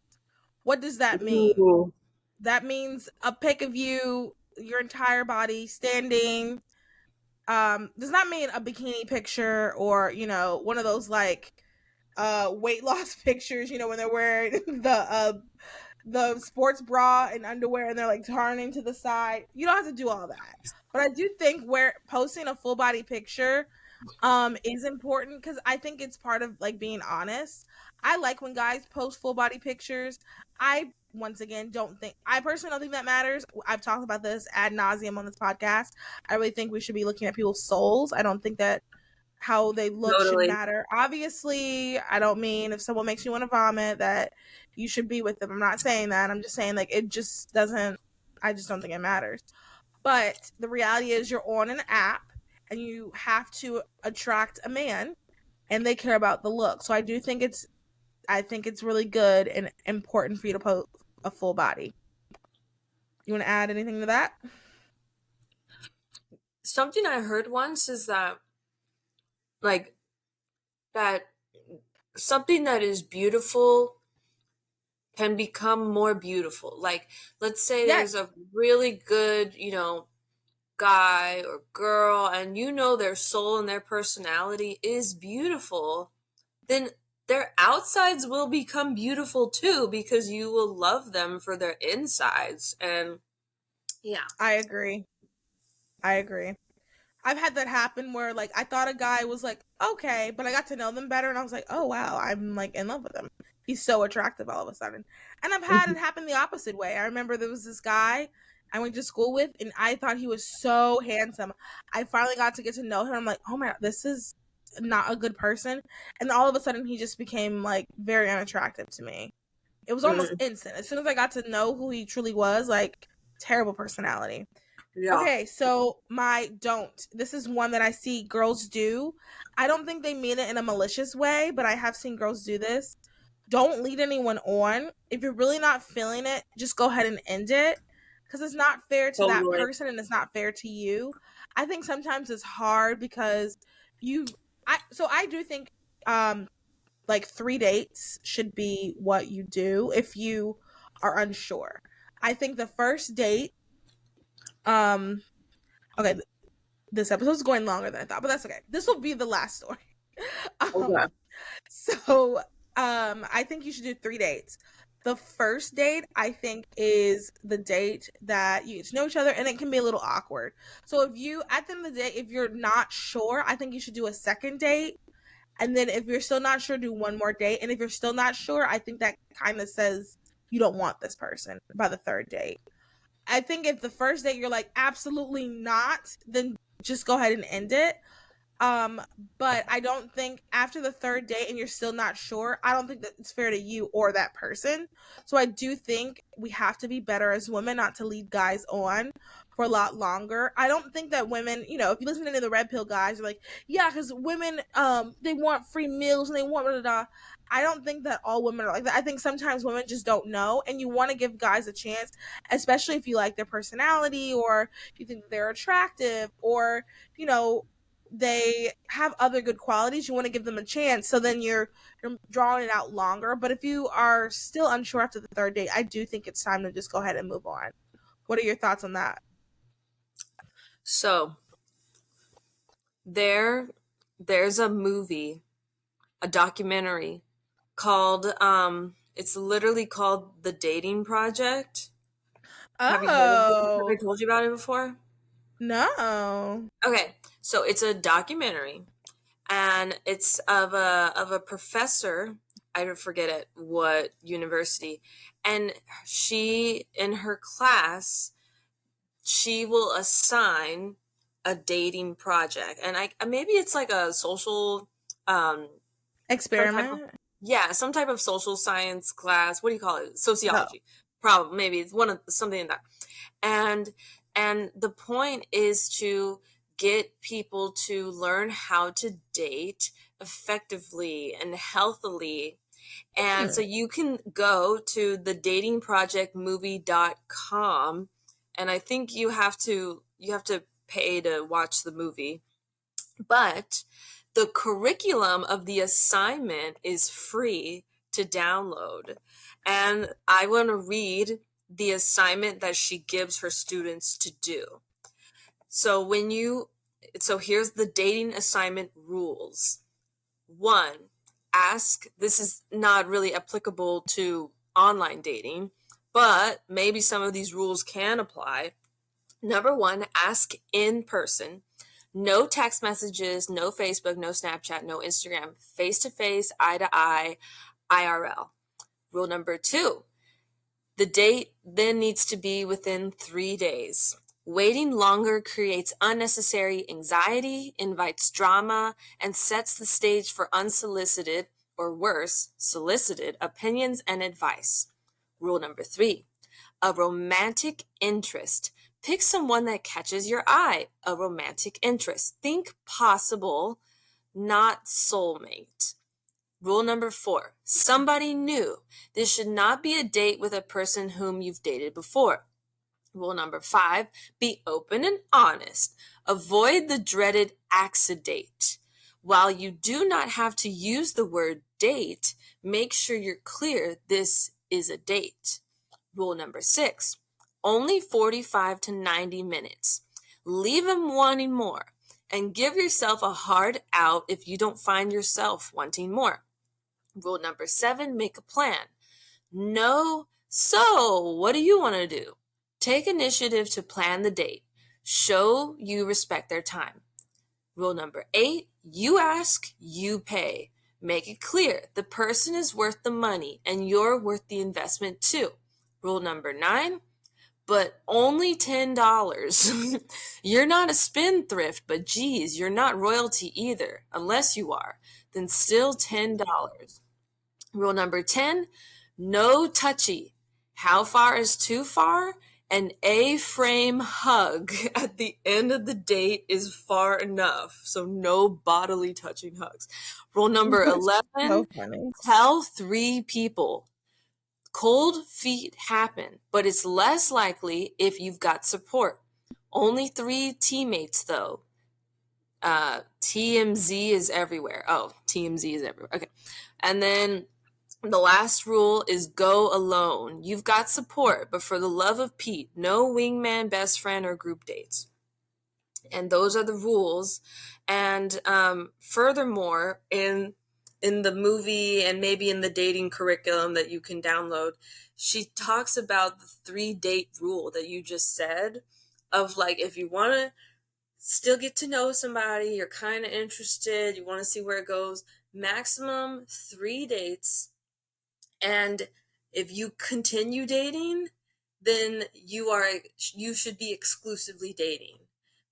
What does that mean? Ooh. That means a pic of you, your entire body standing. Does not mean a bikini picture or, one of those like weight loss pictures, when they're wearing the sports bra and underwear and they're like turning to the side. You don't have to do all that. But I do think where posting a full body picture is important because I think it's part of like being honest. I like when guys post full body pictures. I once again don't think I personally don't think that matters. I've talked about this ad nauseum on this podcast. I really think we should be looking at people's souls. I don't think that how they look should Totally. matter. Obviously, I don't mean if someone makes you want to vomit that you should be with them. I'm not saying that. I'm just saying like it just doesn't I just don't think it matters. But the reality is you're on an app and you have to attract a man and they care about the look. So I think it's really good and important for you to post a full body. You want to add anything to that? Something I heard once is that, like, that something that is beautiful can become more beautiful. Like, let's say Yes, there's a really good, guy or girl, and their soul and their personality is beautiful, then their outsides will become beautiful too because you will love them for their insides. And yeah. I agree. I agree. I've had that happen where like I thought a guy was like okay, but I got to know them better and I was like, "Oh wow, I'm like in love with him. He's so attractive all of a sudden." And I've had it happen the opposite way. I remember there was this guy I went to school with and I thought he was so handsome. I finally got to get to know him. I'm like, "Oh my god, this is not a good person." And all of a sudden he just became like very unattractive to me. It was almost Mm, instant. As soon as I got to know who he truly was, like terrible personality. yeah. Okay, so my don't. This is one that I see girls do. I don't think they mean it in a malicious way, but I have seen girls do this. Don't lead anyone on. If you're really not feeling it, just go ahead and end it because it's not fair to that Totally. person and it's not fair to you. I think sometimes it's hard because I do think like 3 dates should be what you do if you are unsure. I think the first date um okay, this episode's going longer than I thought, but that's okay. This will be the last story. Okay. um, so I think you should do 3 dates. The first date, I think, is the date that you get to know each other, and it can be a little awkward. So if you, at the end of the day, if you're not sure, I think you should do a second date. And then if you're still not sure, do one more date. And if you're still not sure, I think that kind of says you don't want this person by the third date. I think if the first date you're like absolutely not, then just go ahead and end it. Um, but I don't think after the third date and you're still not sure, I don't think that it's fair to you or that person. So I do think we have to be better as women not to lead guys on for a lot longer. I don't think that women, if you listen to any of the red pill guys, are like, yeah, because women, they want free meals and they want blah, blah, blah. I don't think that all women are like that. I think sometimes women just don't know, and you want to give guys a chance, especially if you like their personality or you think they're attractive or you know they have other good qualities. You want to give them a chance, so then you're drawing it out longer. But if you are still unsure after the third date, I do think it's time to just go ahead and move on. What are your thoughts on that? So there's a movie, a documentary called It's literally called The Dating Project. Have you heard of it? Have I Oh, told you about it before? no. Okay, so it's a documentary, and it's of a professor. I don't forget at what university, and she in her class she will assign a dating project, and I maybe it's like a social um some type of Experiment? yeah, some type of social science class. What do you call it? Oh. Sociology. Probably maybe it's one of something like that. And and the point is to get people to learn how to date effectively and healthily. And Hmm. so you can go to the datingprojectmovie.com, and I think you have to pay to watch the movie, but the curriculum of the assignment is free to download. And I want to read the assignment that she gives her students to do. So so here's the dating assignment rules. One, this is not really applicable to online dating, but maybe some of these rules can apply. Number one, ask in person. No text messages, no Facebook, no Snapchat, no Instagram, face to face, eye to eye, IRL. Rule number two, the date then needs to be within 3 days. Waiting longer creates unnecessary anxiety, invites drama, and sets the stage for unsolicited, or worse, solicited opinions and advice. Rule number three, a romantic interest. Pick someone that catches your eye. A romantic interest. Think possible, not soulmate. Rule number four, somebody new. This should not be a date with a person whom you've dated before. Rule number five, be open and honest. Avoid the dreaded accidate. While you do not have to use the word date, make sure you're clear this is a date. Rule number six, only 45 to 90 minutes. Leave them wanting more, and give yourself a hard out if you don't find yourself wanting more. Rule number seven, make a plan. No, so what do you want to do? Take initiative to plan the date. Show you respect their time. Rule number eight, you ask, you pay. Make it clear the person is worth the money and you're worth the investment too. Rule number nine, but only $10. You're not a spendthrift, but geez, you're not royalty either, unless you are. Then still $10. Rule number 10, no touchy. How far is too far? An A-frame hug at the end of the date is far enough. So no bodily touching hugs. Rule number That's 11, so funny. tell 3 people. Cold feet happen, but it's less likely if you've got support. Only 3 teammates, though. TMZ is everywhere. Oh, TMZ is everywhere. Okay. And then the last rule is go alone. You've got support, but for the love of Pete, no wingman, best friend, or group dates. And those are the rules. And furthermore, in the movie and maybe in the dating curriculum that you can download, she talks about the 3 date rule that you just said, of like, if you want to still get to know somebody, you're kind of interested, you want to see where it goes, maximum 3 dates. And if you continue dating, then you should be exclusively dating.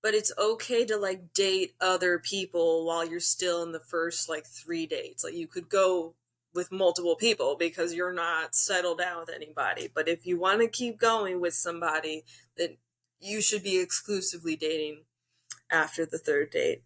But it's okay to like date other people while you're still in the first like 3 dates. Like you could go with multiple people because you're not settled down with anybody. But if you want to keep going with somebody, then you should be exclusively dating after the 3rd date.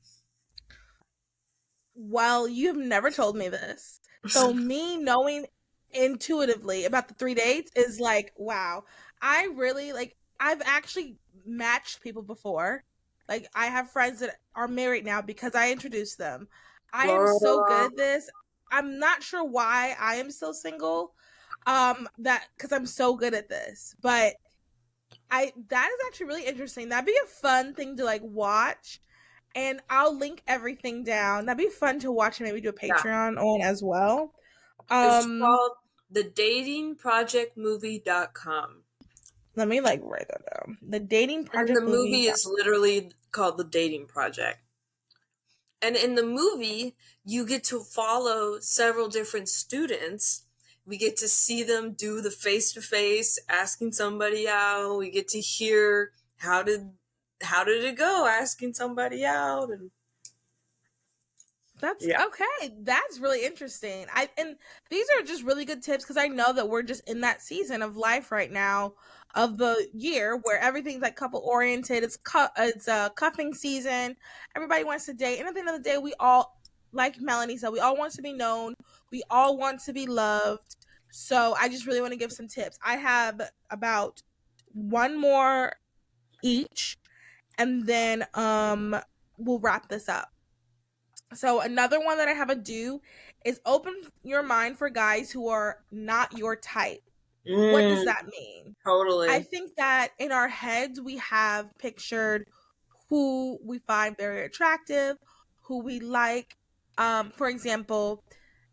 Well, you've never told me this. So me knowing intuitively about the 3 dates is like, wow. I really like I've actually matched people before. Like I have friends that are married now because I introduced them. I am so good Girl, at this. I'm not sure why I am still single. That cuz I'm so good at this. But I that is actually really interesting. That'd be a fun thing to like watch, and I'll link everything down. That'd be fun to watch and maybe do a yeah. Patreon on as well. It's Um, called thedatingprojectmovie.com. Let me like write that down. The dating And the project movie. movie is literally called The Dating Project. And in the movie, you get to follow several different students. We get to see them do the face-to-face, asking somebody out. We get to hear how did it go, asking somebody out. And That's yeah. okay. That's really interesting. And these are just really good tips because I know that we're just in that season of life right now of the year where everything's like couple oriented. It's a cuffing season. Everybody wants to date, and at the end of the day, we all, like Melanie said, we all want to be known. We all want to be loved. So I just really want to give some tips. I have about one more each, and then we'll wrap this up. So another one that I have a do is open your mind for guys who are not your type. What does that mean? I Totally. think that in our heads we have pictured who we find very attractive, who we like. For example,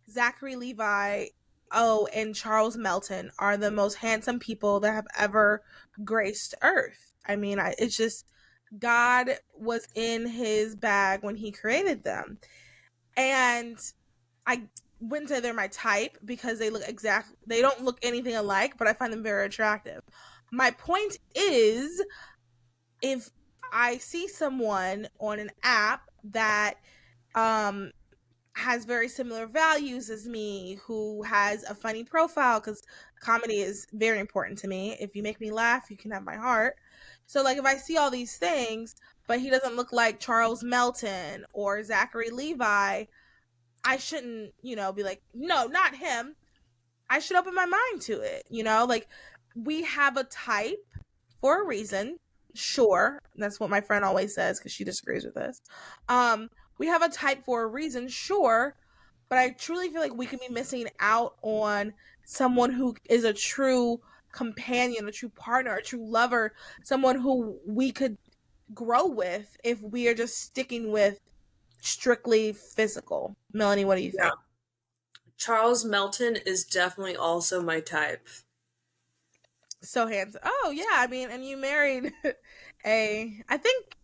Zachary Levi, and Charles Melton are the most handsome people that have ever graced Earth. I mean, it's just God was in his bag when he created them. And I wouldn't say they're my type because they don't look anything alike, but I find them very attractive. My point is, if I see someone on an app that um has very similar values as me, who has a funny profile, because comedy is very important to me. If you make me laugh, you can have my heart. So like if I see all these things, but he doesn't look like Charles Melton or Zachary Levi, I shouldn't, be like, no, not him. I should open my mind to it, like we have a type for a reason. Sure. That's what my friend always says because she disagrees with this. We have a type for a reason, sure, but I truly feel like we can be missing out on someone who is a true companion, a true partner, a true lover, someone who we could grow with if we are just sticking with strictly physical. Melanie, what do you Yeah. think? Charles Melton is definitely also my type. So handsome. Oh yeah, I mean, and you married I think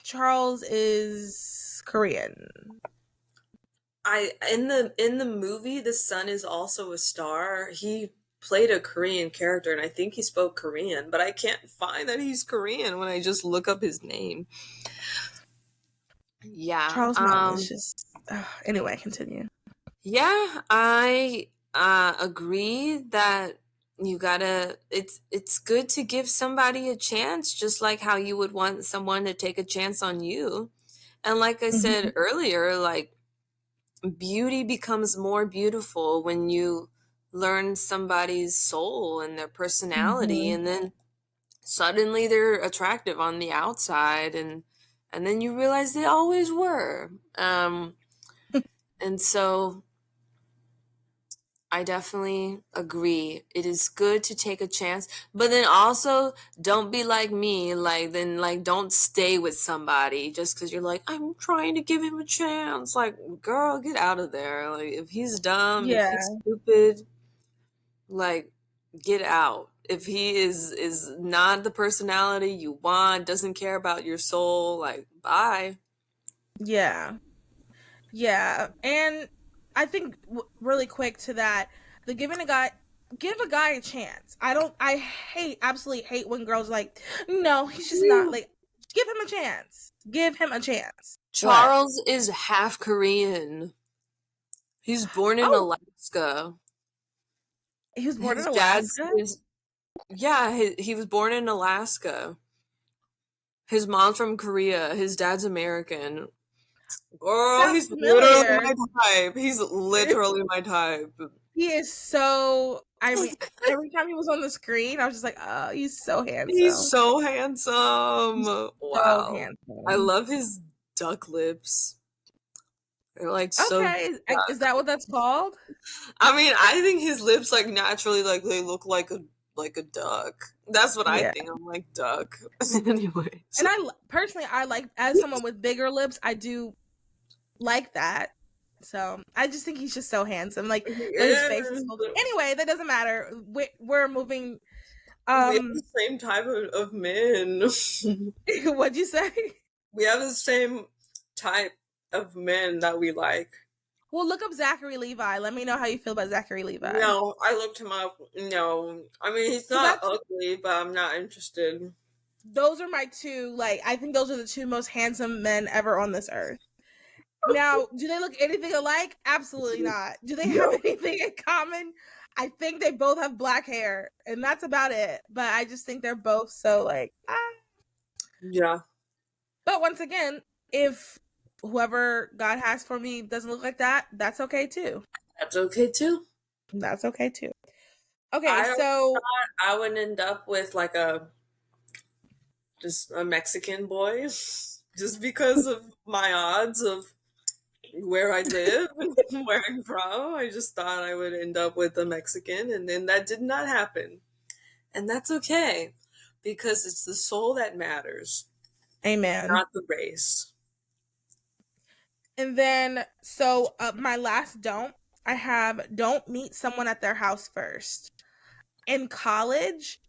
Charles is Korean. In the movie, the son is also a star. He played a Korean character, and I think he spoke Korean, but I can't find that he's Korean when I just look up his name. Yeah. Charles Melton is just anyway, continue. Yeah, I agree that you gotta it's good to give somebody a chance, just like how you would want someone to take a chance on you. And like I said Mhm. earlier, like beauty becomes more beautiful when you learn somebody's soul and their personality, Mhm. and then suddenly they're attractive on the outside, and then you realize they always were. And so I definitely agree. It is good to take a chance, but then also don't be like me. Like don't stay with somebody just because you're like, I'm trying to give him a chance. Like, girl, get out of there. Like, if he's dumb, if he's Yeah. stupid, like, get out. If he is not the personality you want, doesn't care about your soul, like, bye. Yeah. Yeah. And I think really quick to that, the giving a guy give a guy a chance. I hate absolutely hate when girls are like, no, he's just not like, give him a chance. Give him a chance. What? Charles is half Korean. He's born in Oh, Alaska. he was born in His dad's Alaska? is yeah, he was born in Alaska. His mom's from Korea. His dad's American. Girl, Sounds he's literally familiar. my type. He's literally my type. He is so, I mean, every time he was on the screen, I was just like, oh, he's so He's handsome. so handsome. He's so Wow. I handsome. love his duck lips. They're like so Okay, is duck. that what that's called? I mean, I think his lips like naturally like they look like a duck. That's what I Yeah. think. I'm like duck. Anyways. And personally, I like, as someone with bigger lips, I do like that. So I just think he's just so handsome. Like He though his face is. is anyway, that doesn't matter. We're moving. We have the same type of men. What'd you say? We have the same type of men that we like. Well, look up Zachary Levi. Let me know how you feel about Zachary Levi. No, I looked him up. No, I mean he's So not that's ugly, but I'm not interested. those are my two. Like I think those are the two most handsome men ever on this earth. Now, do they look anything alike? Absolutely not. Do they have No. anything in common? I think they both have black hair, and that's about it. But I just think they're both so like ah. Yeah, But once again, if whoever God has for me doesn't look like that, that's okay too. that's okay too. That's okay too. Okay, I always so thought I would end up with like just a Mexican boy, just because of my odds of where I live and where I'm from. I just thought I would end up with a Mexican, and then that did not happen. And that's okay because it's the soul that matters, amen. not the race. And then so my last I have don't meet someone at their house first. In college,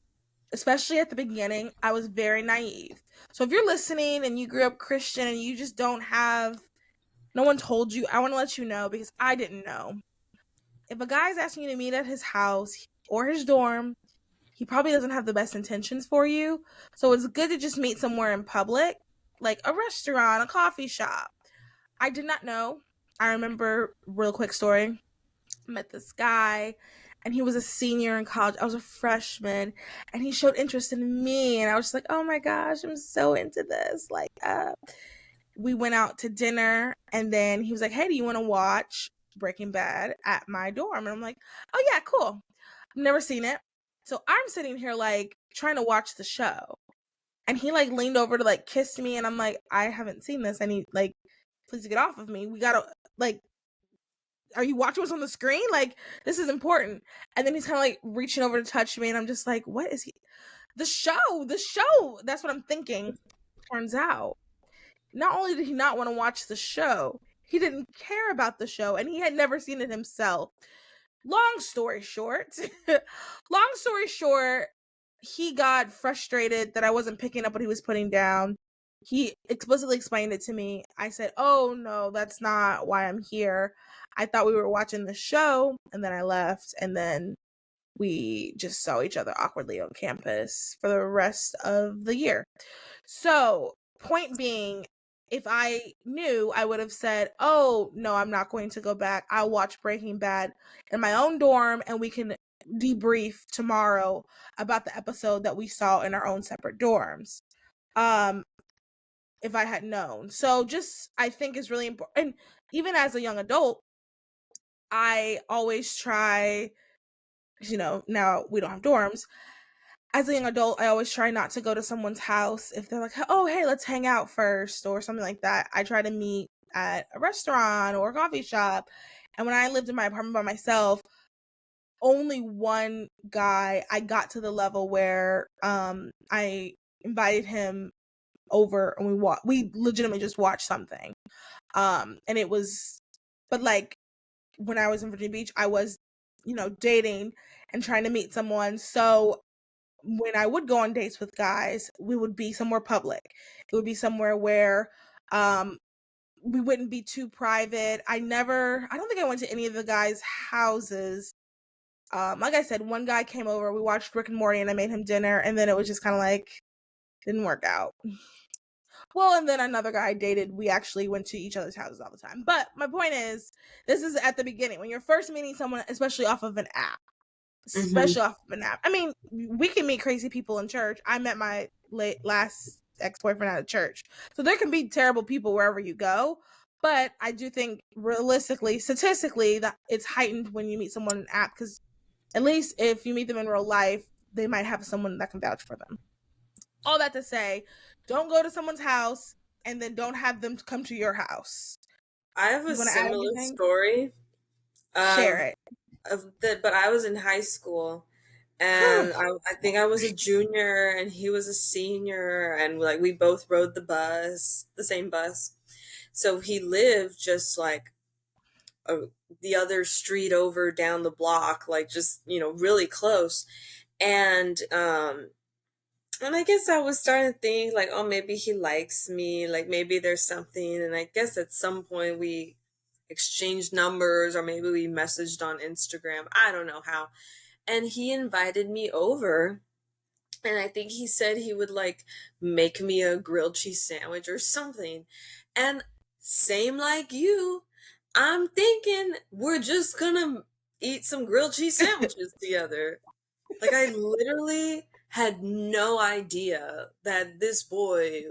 especially at the beginning, I was very naive. So if you're listening and you grew up Christian and you just don't have no one told you, I want to let you know because I didn't know. If a guy's asking you to meet at his house or his dorm, he probably doesn't have the best intentions for you. So it's good to just meet somewhere in public, like a restaurant, a coffee shop. I did not know. I remember, real quick story. I met this guy and he was a senior in college. I was a freshman and he showed interest in me and I was just like, "Oh my gosh, I'm so into this." Like we went out to dinner and then he was like, "Hey, do you want to watch Breaking Bad at my dorm?" And I'm like, "Oh yeah, cool." I've never seen it. So I'm sitting here like trying to watch the show. And he like leaned over to like kiss me and I'm like, "I haven't seen this." And he like, "Please get off of me. We gotta like are you watching what's on the screen? Like, this is important." And then he's kind of like reaching over to touch me, and I'm just like, what is he? The show. That's what I'm thinking. Turns out, not only did he not want to watch the show, he didn't care about the show, and he had never seen it himself. Long story short, long story short, he got frustrated that I wasn't picking up what he was putting down. He explicitly explained it to me. I said, "Oh no, that's not why I'm here. I thought we were watching the show." And then I left, and then we just saw each other awkwardly on campus for the rest of the year. So, point being, if I knew, I would have said, "Oh, no, I'm not going to go back. I'll watch Breaking Bad in my own dorm and we can debrief tomorrow about the episode that we saw in our own separate dorms." Um if I had known. So just I think is really important. And even as a young adult, I always try, now we don't have dorms. As a young adult, I always try not to go to someone's house if they're like, "Oh, hey, let's hang out first," or something like that. I try to meet at a restaurant or a coffee shop. And when I lived in my apartment by myself, only one guy I got to the level where I invited him over and we legitimately just watched something. And it was but like when I was in Virginia Beach, I was, dating and trying to meet someone. So when I would go on dates with guys, we would be somewhere public. It would be somewhere where we wouldn't be too private. I don't think I went to any of the guys' houses. Like I said, one guy came over, we watched Rick and Morty and I made him dinner, and then it was just kind of like didn't work out. Well, and then another guy I dated, we actually went to each other's houses all the time. But my point is, this is at the beginning when you're first meeting someone, especially off of an app. Mm-hmm. Especially off of an app. I mean, we can meet crazy people in church. I met my last ex-boyfriend at a church. So there can be terrible people wherever you go. But I do think realistically, statistically, that it's heightened when you meet someone on an app because at least if you meet them in real life, they might have someone that can vouch for them. All that to say, don't go to someone's house and then don't have them come to your house. I have a You want to add similar anything? story Share of it. but I was in high school, and I think I was a junior and he was a senior, and like we both rode the same bus. So he lived just like the other street over down the block, like just, really close. And I guess I was starting to think like, oh, maybe he likes me, like maybe there's something. And I guess at some point we exchanged numbers, or maybe we messaged on Instagram. I don't know how. And he invited me over, and I think he said he would like make me a grilled cheese sandwich or something. And same like you, I'm thinking we're just gonna eat some grilled cheese sandwiches together. Like, I literally had no idea that this boy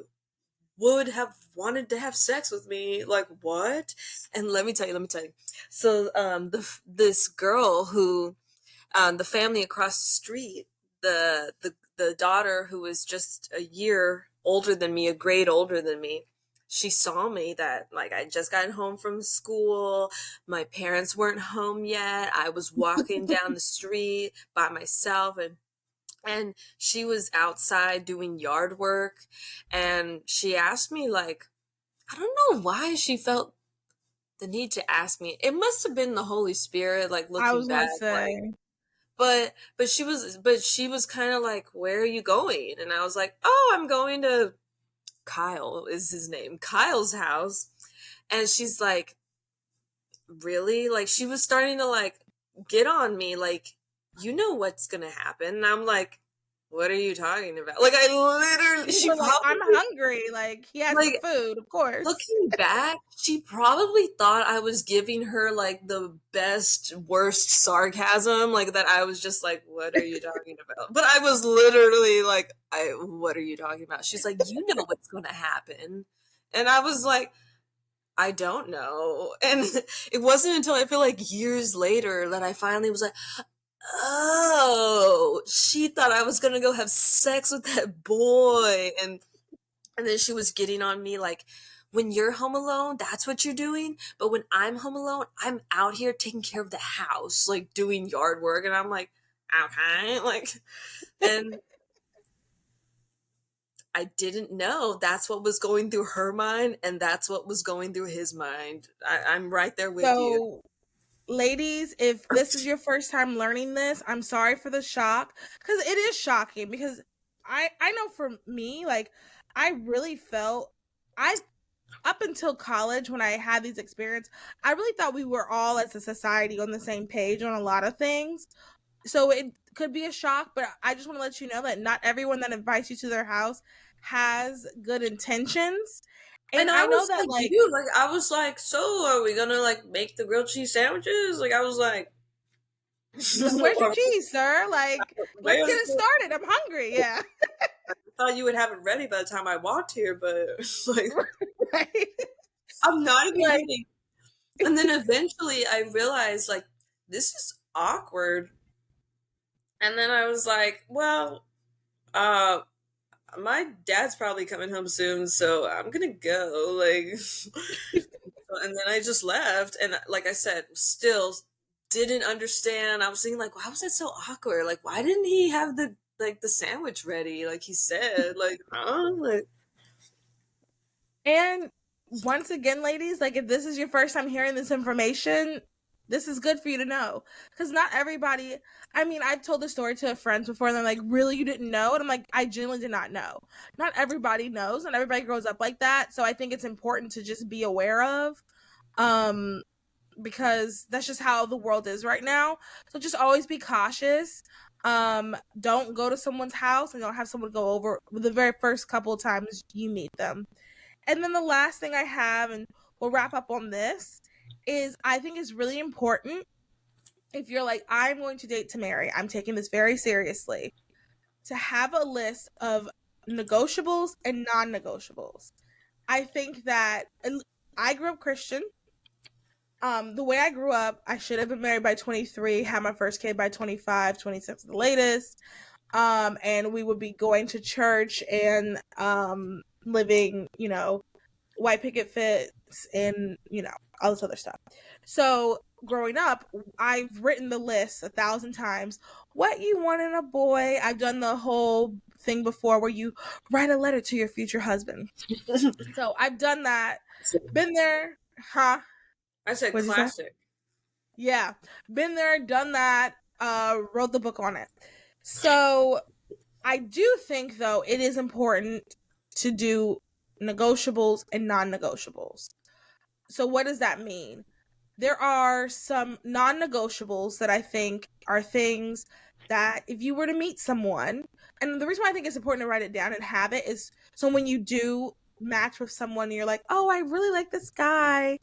would have wanted to have sex with me. Like, what? And let me tell you. So, this girl who, the family across the street, the daughter who was just a year older than me, a grade older than me, she saw me that like I just gotten home from school, my parents weren't home yet, I was walking down the street by myself, and she was outside doing yard work, and she asked me like, I don't know why she felt the need to ask me. It must have been the Holy Spirit, like I looking was gonna back, like, say. but she was kind of like, where are you going? And I was like, oh, I'm going to Kyle is his name, Kyle's house. And she's like, really? Like, she was starting to like get on me, like, you know what's gonna happen. And I'm like, what are you talking about? Like, I literally, You she were like, I'm probably, hungry. Like, he has the like, food, of course. looking back, she probably thought I was giving her like the best, worst sarcasm, like that I was just like, what are you talking about? But I was literally like, what are you talking about? She's like, you know what's gonna happen. And I was like, I don't know. And it wasn't until I feel like years later that I finally was like, oh, she thought I was gonna go have sex with that boy. And then she was getting on me like, when you're home alone, that's what you're doing. But when I'm home alone, I'm out here taking care of the house, like doing yard work. And I'm like, okay. Like, and I didn't know that's what was going through her mind, and that's what was going through his mind. I'm right there with you. So, ladies, if this is your first time learning this, I'm sorry for the shock, because it is shocking. Because I know for me, like, I really felt I up until college when I had these experiences, I really thought we were all as a society on the same page on a lot of things. So it could be a shock, but I just want to let you know that not everyone that invites you to their house has good intentions. And And I I know was that, like like, you, like I was like, so are we gonna like make the grilled cheese sandwiches? Like I was like, where's your cheese, sir? Like, let's get where's it the? started. I'm hungry. Yeah. I thought you would have it ready by the time I walked here, but like Right. I'm not even Like, kidding. And then eventually I realized like this is awkward. And then I was like, well, uh, my dad's probably coming home soon, so I'm gonna go. Like, and then I just left, and like I said, still didn't understand. I was thinking like, why was that so awkward? Like, why didn't he have the sandwich ready? Like he said, like, huh? Like, and once again, ladies, like, if this is your first time hearing this information, this is good for you to know. Because not everybody, I mean, I've told the story to friends before, and they're like, really, you didn't know? And I'm like, I genuinely did not know. Not everybody knows, and everybody grows up like that. So I think it's important to just be aware of. Um, because that's just how the world is right now. So just always be cautious. Don't go to someone's house and don't have someone go over the very first couple of times you meet them. And then the last thing I have, and we'll wrap up on this, is I think it's really important if you're like, I'm going to date to marry, I'm taking this very seriously, to have a list of negotiables and non negotiables. I think that I grew up Christian. The way I grew up, I should have been married by 23, had my first kid by 25, 26 at the latest. And we would be going to church and living, white picket fence and, all this other stuff. So growing up, I've written the list 1,000 times. What you want in a boy. I've done the whole thing before where you write a letter to your future husband. So I've done that. Been there. Huh? I said What'd you say? classic. Yeah. Been there, done that, wrote the book on it. So I do think though it is important to do negotiables and non-negotiables. So what does that mean? There are some non-negotiables that I think are things that if you were to meet someone, and the reason why I think it's important to write it down and have it is so when you do match with someone and you're like, oh, I really like this guy.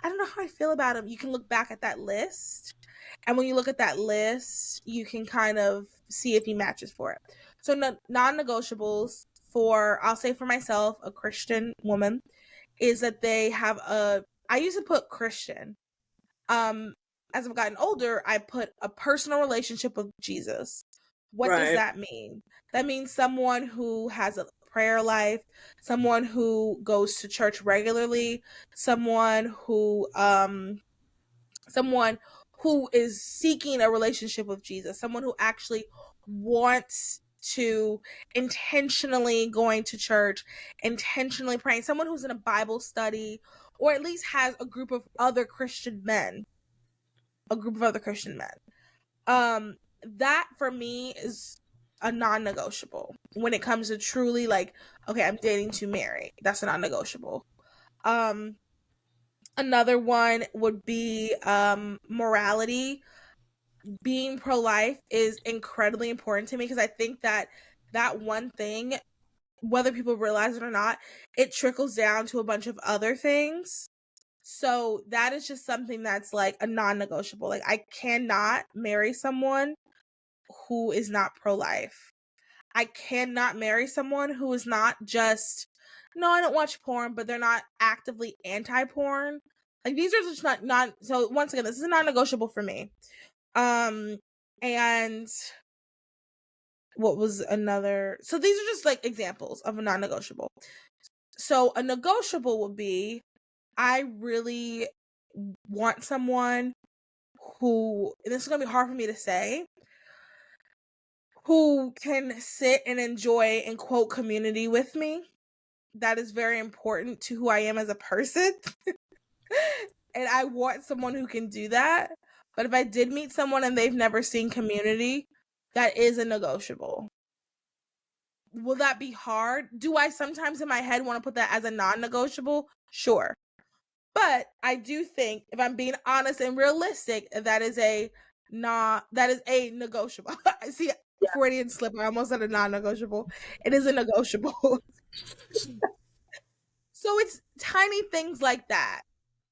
I don't know how I feel about him. You can look back at that list. And when you look at that list, you can kind of see if he matches for it. So non negotiables for, I'll say for myself, a Christian woman, is that they have I used to put Christian. Um, as I've gotten older, I put a personal relationship with Jesus. What does Right. that mean? That means someone who has a prayer life, someone who goes to church regularly, someone someone who is seeking a relationship with Jesus, someone who actually wants to intentionally going to church, intentionally praying, someone who's in a Bible study, or at least has a group of other Christian men, a group of other Christian men. That for me is a non-negotiable when it comes to truly like, okay, I'm dating to marry. That's a non-negotiable. Um, Another one would be morality. Being pro-life is incredibly important to me because I think that that one thing, whether people realize it or not, it trickles down to a bunch of other things. So that is just something that's like a non-negotiable. Like I cannot marry someone who is not pro-life. I cannot marry someone who is not just, no, I don't watch porn, but they're not actively anti-porn. Like these are just not so once again, this is non-negotiable for me. And what was another? So these are just like examples of a non-negotiable. So a negotiable would be I really want someone who, and this is going to be hard for me to say, who can sit and enjoy and quote community with me. That is very important to who I am as a person. And I want someone who can do that. But if I did meet someone and they've never seen community, that is a negotiable. Will that be hard? Do I sometimes in my head want to put that as a non-negotiable? Sure. But I do think if I'm being honest and realistic, that is a negotiable. I see Freudian slip. I almost said a non-negotiable. It is a negotiable. So it's tiny things like that.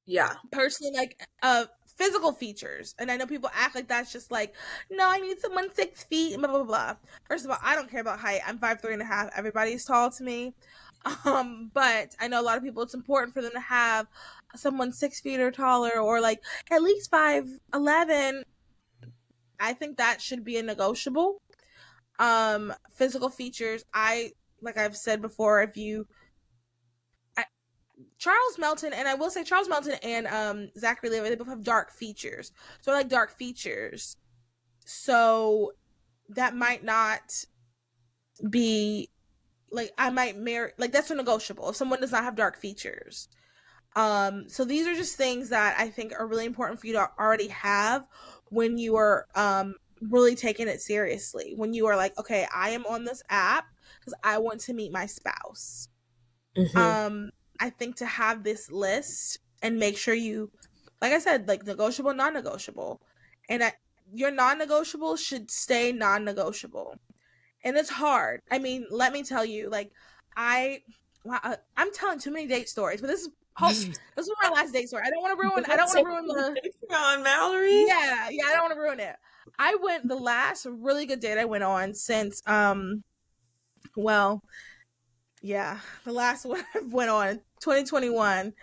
Yeah. Personally, like physical features. And I know people act like that's just like, no, I need someone 6 feet and blah blah blah. First of all, I don't care about height. I'm 5'3.5". Everybody's tall to me. But I know a lot of people, it's important for them to have someone 6 feet or taller, or like at least 5'11". I think that should be a negotiable. Physical features, like I've said before, if you Charles Melton, and I will say Charles Melton and Zachary Levi, they both have dark features. So I like dark features. So that might not be like I might marry, like that's a negotiable if someone does not have dark features. So these are just things that I think are really important for you to already have when you are really taking it seriously. When you are like, okay, I am on this app because I want to meet my spouse. Mm-hmm. I think to have this list and make sure you, like I said, like negotiable, non-negotiable, and your non-negotiable should stay non-negotiable. And it's hard. I mean, let me tell you, like I'm telling too many date stories, but this is my last date story. I don't want to ruin. I don't want to ruin the. On Mallory. Yeah, I don't want to ruin it. I went the last really good date I went on since well, yeah, the last one I went on 2021.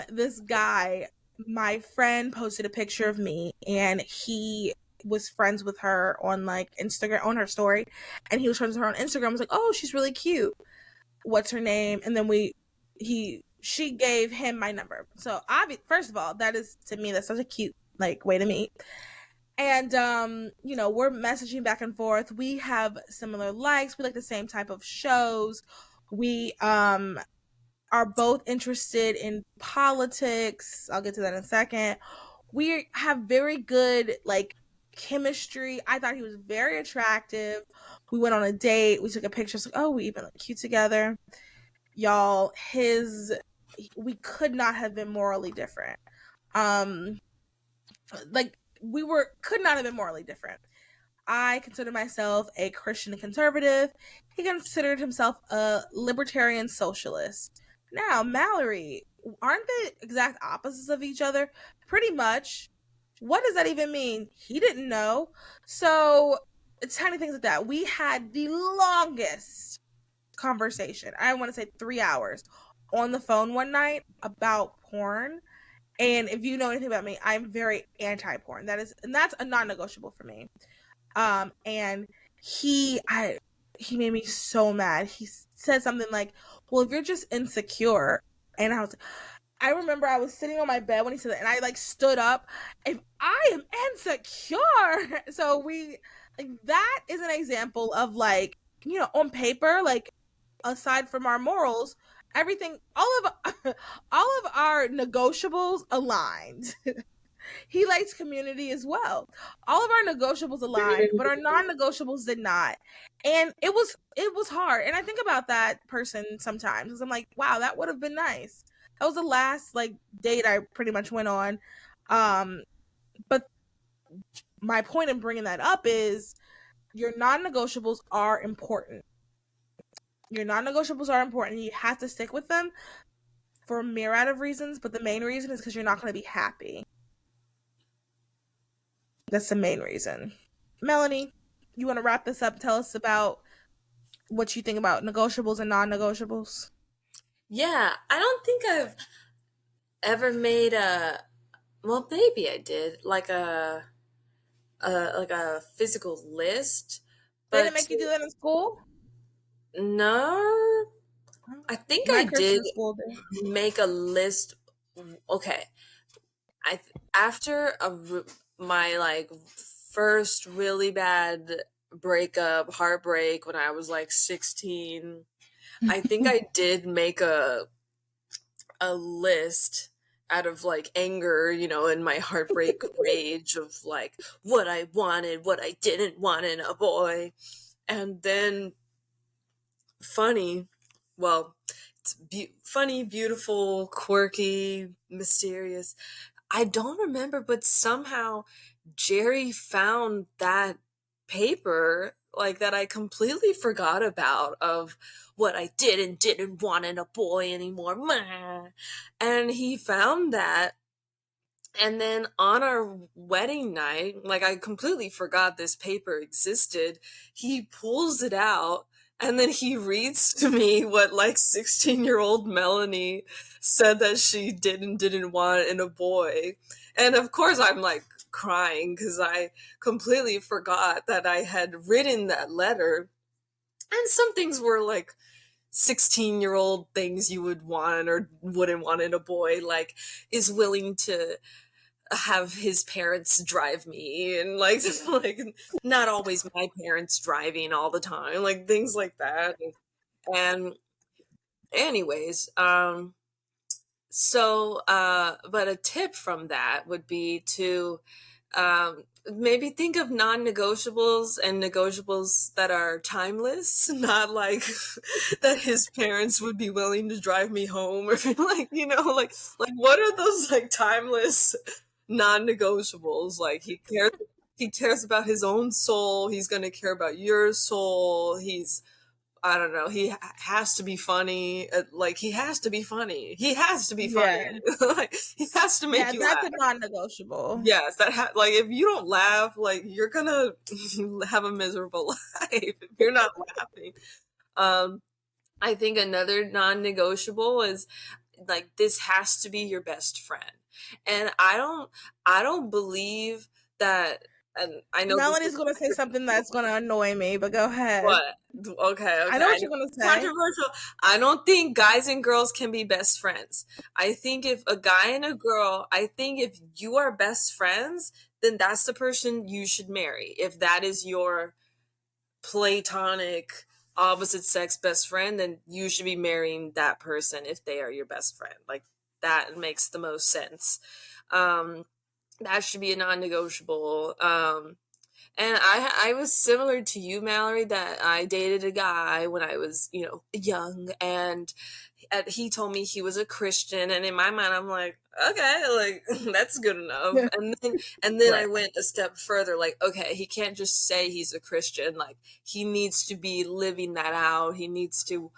This guy, my friend posted a picture of me, and he was friends with her on like Instagram, on her story, and he was friends with her on Instagram. I was like, oh, she's really cute. What's her name? And then she gave him my number. So first of all, that is, to me, that's such a cute like way to meet. And we're messaging back and forth. We have similar likes. We like the same type of shows. We are both interested in politics. I'll get to that in a second. we have very good like chemistry. I thought he was very attractive. We went on a date. We took a picture. Like, oh, we even look cute together. Y'all, we could not have been morally different. Like could not have been morally different. I consider myself a Christian conservative. He considered himself a libertarian socialist. Now, Mallory, aren't they exact opposites of each other? Pretty much. What does that even mean? He didn't know. So, tiny things like that. We had the longest conversation. I want to say 3 hours on the phone one night about porn. And if you know anything about me, I'm very anti-porn. That's a non-negotiable for me. And he made me so mad. He said something like, "Well, if you're just insecure," and I remember I was sitting on my bed when he said that, and I like stood up. If I am insecure, so that is an example of like, on paper, like aside from our morals, everything, all of our negotiables aligned. He likes community as well. All of our negotiables aligned, but our non-negotiables did not. And it was hard. And I think about that person sometimes because I'm like, wow, that would have been nice. That was the last like date I pretty much went on. But my point in bringing that up is your non-negotiables are important. Your non-negotiables are important. You have to stick with them for a myriad of reasons, but the main reason is because you're not going to be happy. That's the main reason. Melanie, you want to wrap this up? Tell us about what you think about negotiables and non-negotiables. Yeah, I don't think I've ever made well, maybe I did, like a physical list, They didn't but make you do that in school? no, I think My I did Christian school did. make a list. Okay, after my like first really bad breakup, heartbreak when I was like 16, I think I did make a list out of like anger, in my heartbreak rage of like what I wanted, what I didn't want in a boy. And then funny, well, it's funny, beautiful, quirky, mysterious. I don't remember, but somehow Jerry found that paper like that I completely forgot about of what I did and didn't want in a boy anymore. And he found that. And then on our wedding night, like I completely forgot this paper existed. He pulls it out and then he reads to me what like 16-year-old Melanie said that she didn't want in a boy. And of course I'm like crying because I completely forgot that I had written that letter. And some things were like 16-year-old things you would want or wouldn't want in a boy, like is willing to have his parents drive me and like like not always my parents driving all the time, like things like that. And anyways, but a tip from that would be to maybe think of non-negotiables and negotiables that are timeless, not like that his parents would be willing to drive me home or like like what are those like timeless non-negotiables. Like he cares about his own soul, he's going to care about your soul, I don't know, has to be funny, like he has to be funny, Yeah. like he has to make Yeah, you that's laugh. a non-negotiable. Yes, like if you don't laugh, like you're gonna have a miserable life if you're not laughing. I think another non-negotiable is like this has to be your best friend. And I don't believe that, and I know this is Melanie's going to say something that's going to annoy me, but go ahead. what. Okay, I okay. know I what know you're going to it's say. controversial. I don't think guys and girls can be best friends. I think if a guy and a girl, I think if you are best friends, then that's the person you should marry. If that is your platonic opposite sex best friend, then you should be marrying that person if they are your best friend. Like that makes the most sense. Um That should be a non-negotiable. And I was similar to you, Mallory, that I dated a guy when I was, young, and he told me he was a Christian, and in my mind I'm like, okay, like that's good enough. Yeah. And then I Right. went a step further, like, okay, he can't just say he's a Christian, like he needs to be living that out. He needs to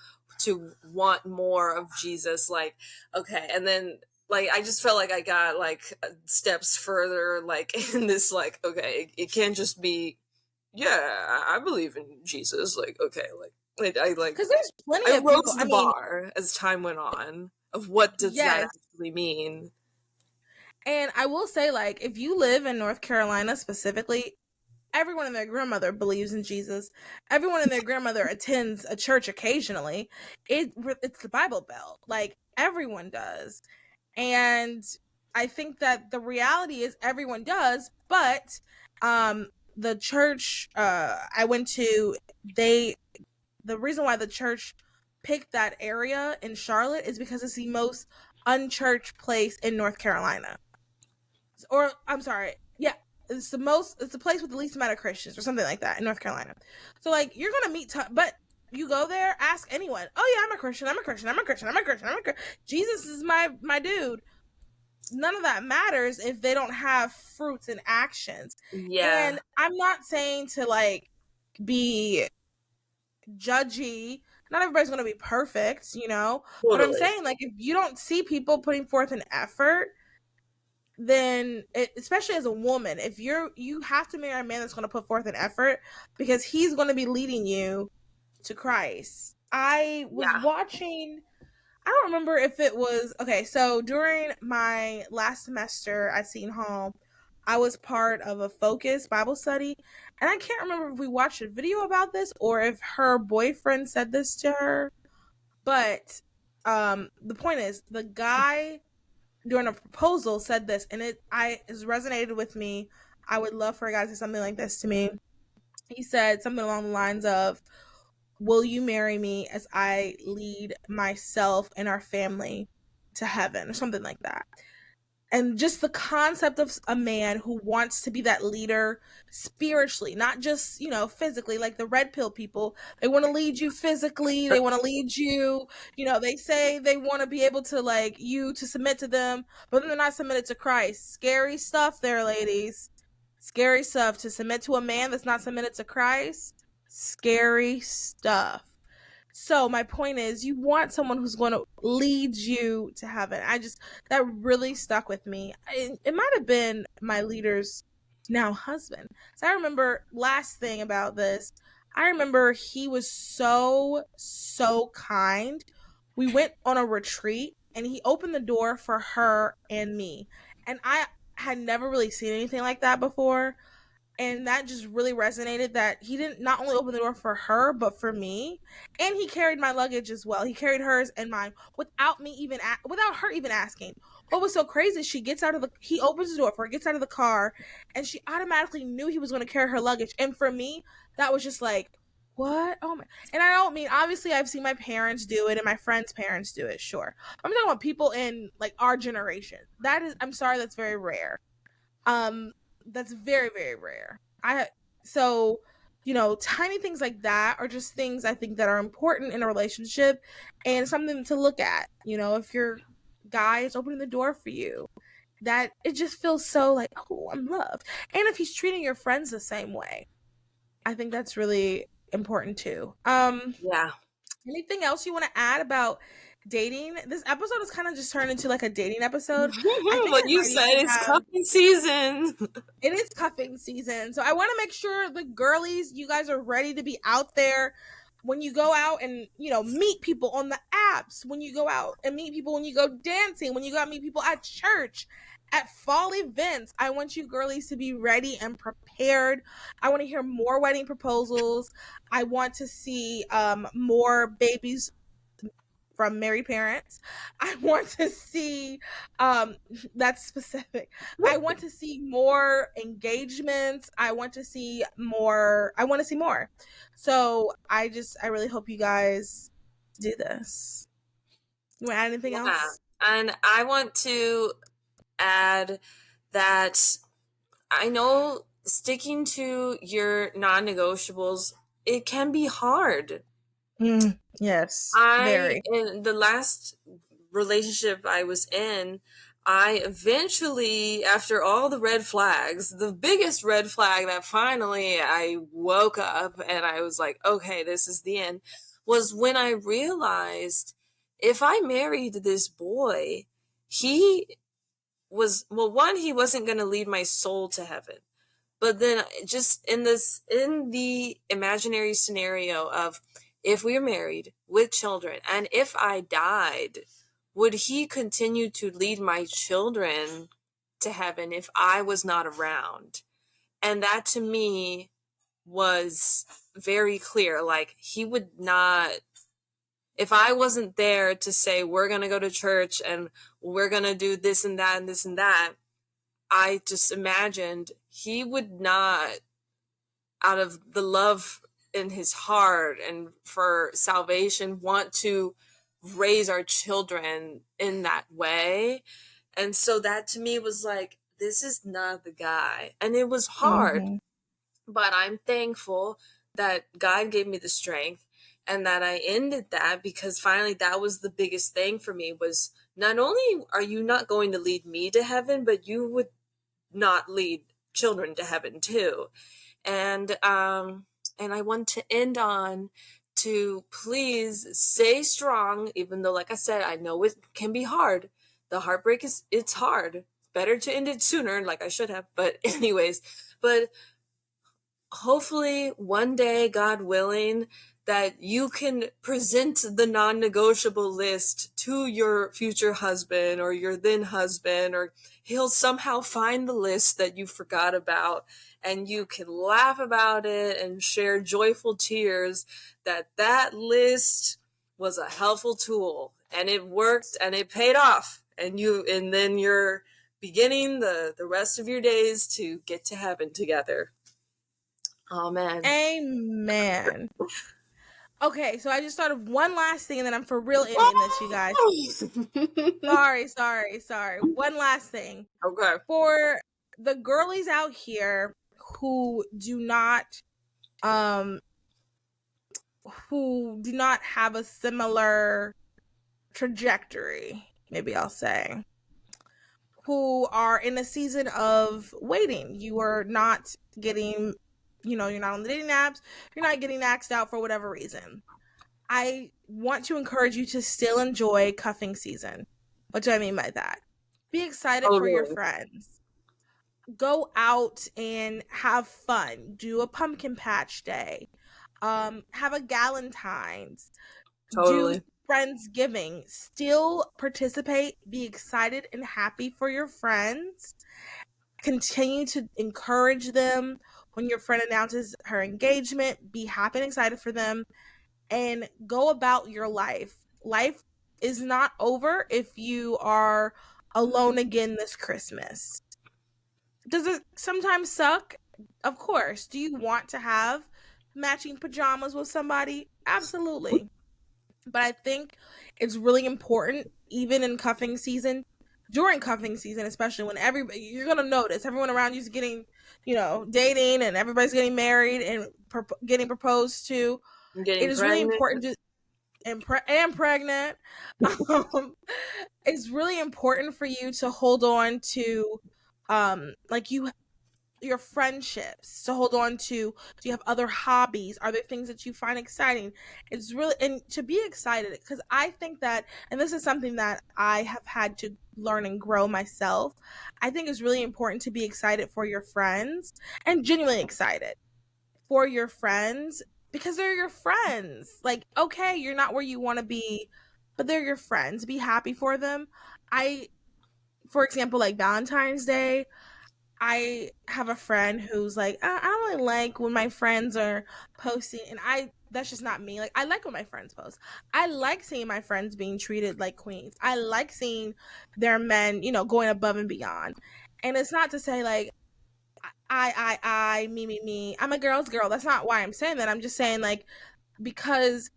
want more of Jesus, like, okay. And then like I just felt like I got like steps further, like in this, like, okay, it can't just be, yeah, I believe in Jesus, like, okay, like I like Because there's plenty I of people. rose I the mean, bar as time went on of what does that yes. actually mean. And I will say, like, if you live in North Carolina specifically, everyone and their grandmother believes in Jesus. Everyone and their grandmother attends a church occasionally. It's the Bible Belt. Like, everyone does. And I think that the reality is everyone does, but the church I went to, the reason why the church picked that area in Charlotte is because it's the most unchurched place in North Carolina. Or I'm sorry, yeah, it's the place with the least amount of Christians or something like that in North Carolina. So like you're gonna meet, but you go there, ask anyone. Oh yeah, I'm a Christian. I'm a Christian. I'm a Christian. I'm a Christian. I'm a Christian. Jesus is my dude. None of that matters if they don't have fruits and actions. Yeah, And I'm not saying to like be judgy. Not everybody's gonna be perfect, But I'm totally. saying like if you don't see people putting forth an effort, then especially as a woman, if you have to marry a man that's going to put forth an effort because he's going to be leading you to Christ. I was Yeah. watching, I don't remember if it was okay, so during my last semester at Seton Hall, I was part of a focus Bible study, and I can't remember if we watched a video about this or if her boyfriend said this to her, but the point is the guy during a proposal said this, and it has resonated with me. I would love for a guy to say something like this to me. He said something along the lines of, "Will you marry me as I lead myself and our family to heaven?" or something like that. And just the concept of a man who wants to be that leader spiritually, not just physically, like the red pill people. They want to lead you physically, they want to lead you, they say they want to be able to like you to submit to them, but then they're not submitted to Christ. Scary stuff there, ladies. Scary stuff. To submit to a man that's not submitted to Christ, scary stuff. So my point is, you want someone who's going to lead you to heaven. That really stuck with me. It might have been my leader's now husband. So I remember, last thing about this, I remember he was so kind. We went on a retreat and he opened the door for her and me. And I had never really seen anything like that before, and that just really resonated, that he didn't not only open the door for her but for me, and he carried my luggage as well. He carried hers and mine without me even without her even asking. What was so crazy, he opens the door for her, gets out of the car, and she automatically knew he was going to carry her luggage. And for me, that was just like, what? Oh my. And I don't mean, obviously I've seen my parents do it and my friends' parents do it, sure. I'm talking about people in like our generation. That is, I'm sorry, that's very rare. um that's very, very rare. I so Tiny things like that are just things I think that are important in a relationship, and something to look at. If your guy is opening the door for you, that it just feels so like, oh, I'm loved. And if he's treating your friends the same way, I think that's really important too. Yeah. Anything else you want to add about dating? This episode has kind of just turned into like a dating episode. I think What I you might said, even it's have, cuffing season. it is cuffing season. So I want to make sure the girlies, you guys are ready to be out there when you go out and, meet people on the apps, when you go out and meet people, when you go dancing, when you go out and meet people at church, at fall events. I want you girlies to be ready and prepared. I want to hear more wedding proposals. I want to see more babies from married parents. I want to see that's specific. I want to see more engagements. I want to see more. So I really hope you guys do this. You want to add anything Yeah. else? And I want to add that I know sticking to your non-negotiables, it can be hard. Yes, very. In the last relationship I was in, I eventually, after all the red flags, the biggest red flag that finally I woke up and I was like, okay, this is the end, was when I realized if I married this boy, he was, well, one, he wasn't going to lead my soul to heaven. But then just in the imaginary scenario of if we were married with children and if I died, would he continue to lead my children to heaven if I was not around? And that to me was very clear. Like, he would not, if I wasn't there to say, we're going to go to church and we're going to do this and that and this and that, I just imagined he would not, out of the love in his heart and for salvation, want to raise our children in that way. And so that to me was like, this is not the guy. And it was hard, Mm-hmm. but I'm thankful that God gave me the strength and that I ended that, because finally that was the biggest thing for me, was not only are you not going to lead me to heaven, but you would not lead children to heaven too. And I want to end on to please stay strong, even though, like I said, I know it can be hard. The heartbreak it's hard. Better to end it sooner, like I should have. But anyways, but hopefully one day, God willing, that you can present the non-negotiable list to your future husband or your then husband, or he'll somehow find the list that you forgot about, and you can laugh about it and share joyful tears that that list was a helpful tool and it worked and it paid off, and then you're beginning the rest of your days to get to heaven together. Amen. Amen. Okay, so I just thought of one last thing and then I'm for real ending this, you guys. Sorry. One last thing. Okay. For the girlies out here who do not have a similar trajectory, maybe I'll say, who are in a season of waiting. You are not getting, you're not on the dating apps, you're not getting axed out for whatever reason. I want to encourage you to still enjoy cuffing season. What do I mean by that? Be excited for your Totally. friends. Go out and have fun. Do a pumpkin patch day. Have a Galentine's. Do Totally. Friendsgiving. Still participate. Be excited and happy for your friends. Continue to encourage them. When your friend announces her engagement, be happy and excited for them and go about your life. Life is not over if you are alone again this Christmas. Does it sometimes suck? Of course. Do you want to have matching pajamas with somebody? Absolutely. But I think it's really important, even in cuffing season, during cuffing season, especially when you're going to notice everyone around you's getting, dating, and everybody's getting married and getting proposed to. I'm It getting is really pregnant. important to and pregnant. It's really important for you to hold on to, like your friendships. To hold on to. Do you have other hobbies? Are there things that you find exciting? It's really, and to be excited, because I think that, and this is something that I have had to learn and grow myself. I think it's really important to be excited for your friends and genuinely excited for your friends, because they're your friends. Like, okay, you're not where you want to be, but they're your friends. Be happy for them. For example, like Valentine's Day, I have a friend who's like, I don't really like when my friends are posting, and that's just not me. Like, I like when my friends post. I like seeing my friends being treated like queens. I like seeing their men, going above and beyond. And it's not to say like me. I'm a girl's girl. That's not why I'm saying that. I'm just saying, like, because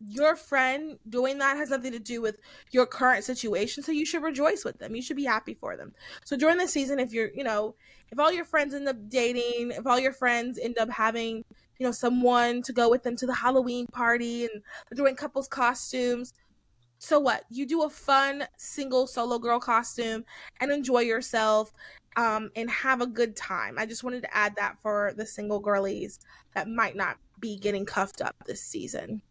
your friend doing that has nothing to do with your current situation, so you should rejoice with them. You should be happy for them. So during the season, if you're, if all your friends end up dating, if all your friends end up having, someone to go with them to the Halloween party and they're doing couples costumes, so what? You do a fun single solo girl costume and enjoy yourself, and have a good time. I just wanted to add that for the single girlies that might not be getting cuffed up this season.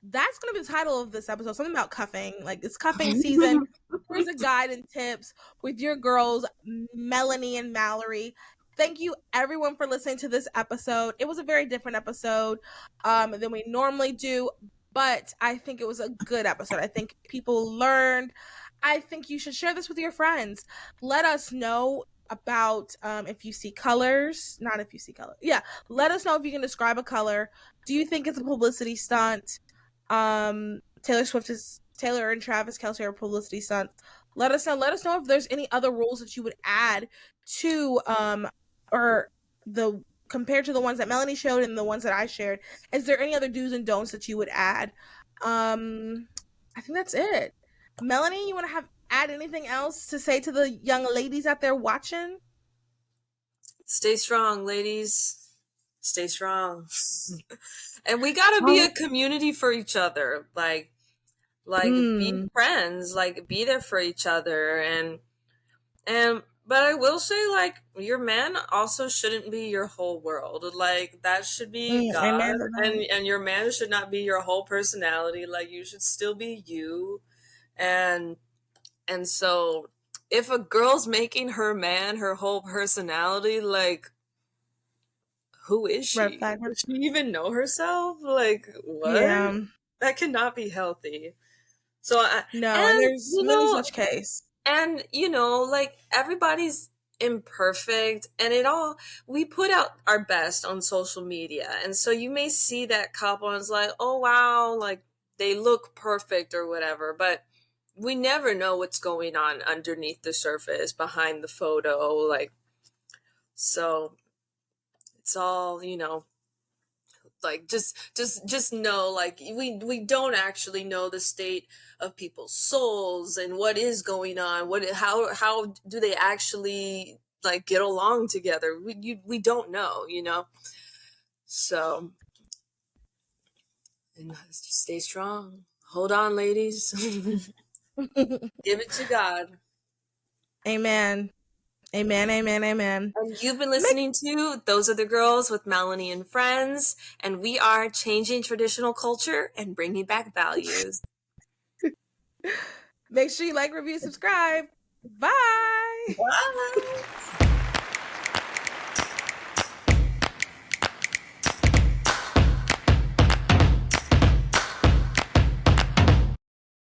That's going to be the title of this episode. Something about cuffing. Like, it's cuffing season. Here's a guide and tips with your girls, Melanie and Mallory. Thank you, everyone, for listening to this episode. It was a very different episode than we normally do, but I think it was a good episode. I think people learned. I think you should share this with your friends. Let us know about if you see colors. Not if you see color. Yeah, let us know if you can describe a color. Do you think it's a publicity stunt? Taylor and Travis Kelce are publicity stunts. Let us know. Let us know if there's any other rules that you would add to or the compared to the ones that Melanie showed and the ones that I shared. Is there any other do's and don'ts that you would add? I think that's it. Melanie, you want to add anything else to say to the young ladies out there watching? Stay strong, ladies. Stay strong. And we gotta be a community for each other. Like be friends, like be there for each other, and but I will say, like, your man also shouldn't be your whole world. Like, that should be God, and your man should not be your whole personality. Like, you should still be you, and so if a girl's making her man her whole personality, like, who is she? Does she even know herself? Like, what? Yeah. That cannot be healthy. So and there's no such case. And like, everybody's imperfect, and we put out our best on social media, and so you may see that couple and it's like, oh wow, like they look perfect or whatever, but we never know what's going on underneath the surface behind the photo. Like, so it's all, like, just know, like, we don't actually know the state of people's souls and what is going on, how do they actually, like, get along together. We don't know, so, and just stay strong, hold on, ladies. Give it to God. Amen. Amen, amen, amen. And you've been listening to Those Are the Girls with Melanie and Friends, and we are changing traditional culture and bringing back values. Make sure you like, review, subscribe. Bye. Bye.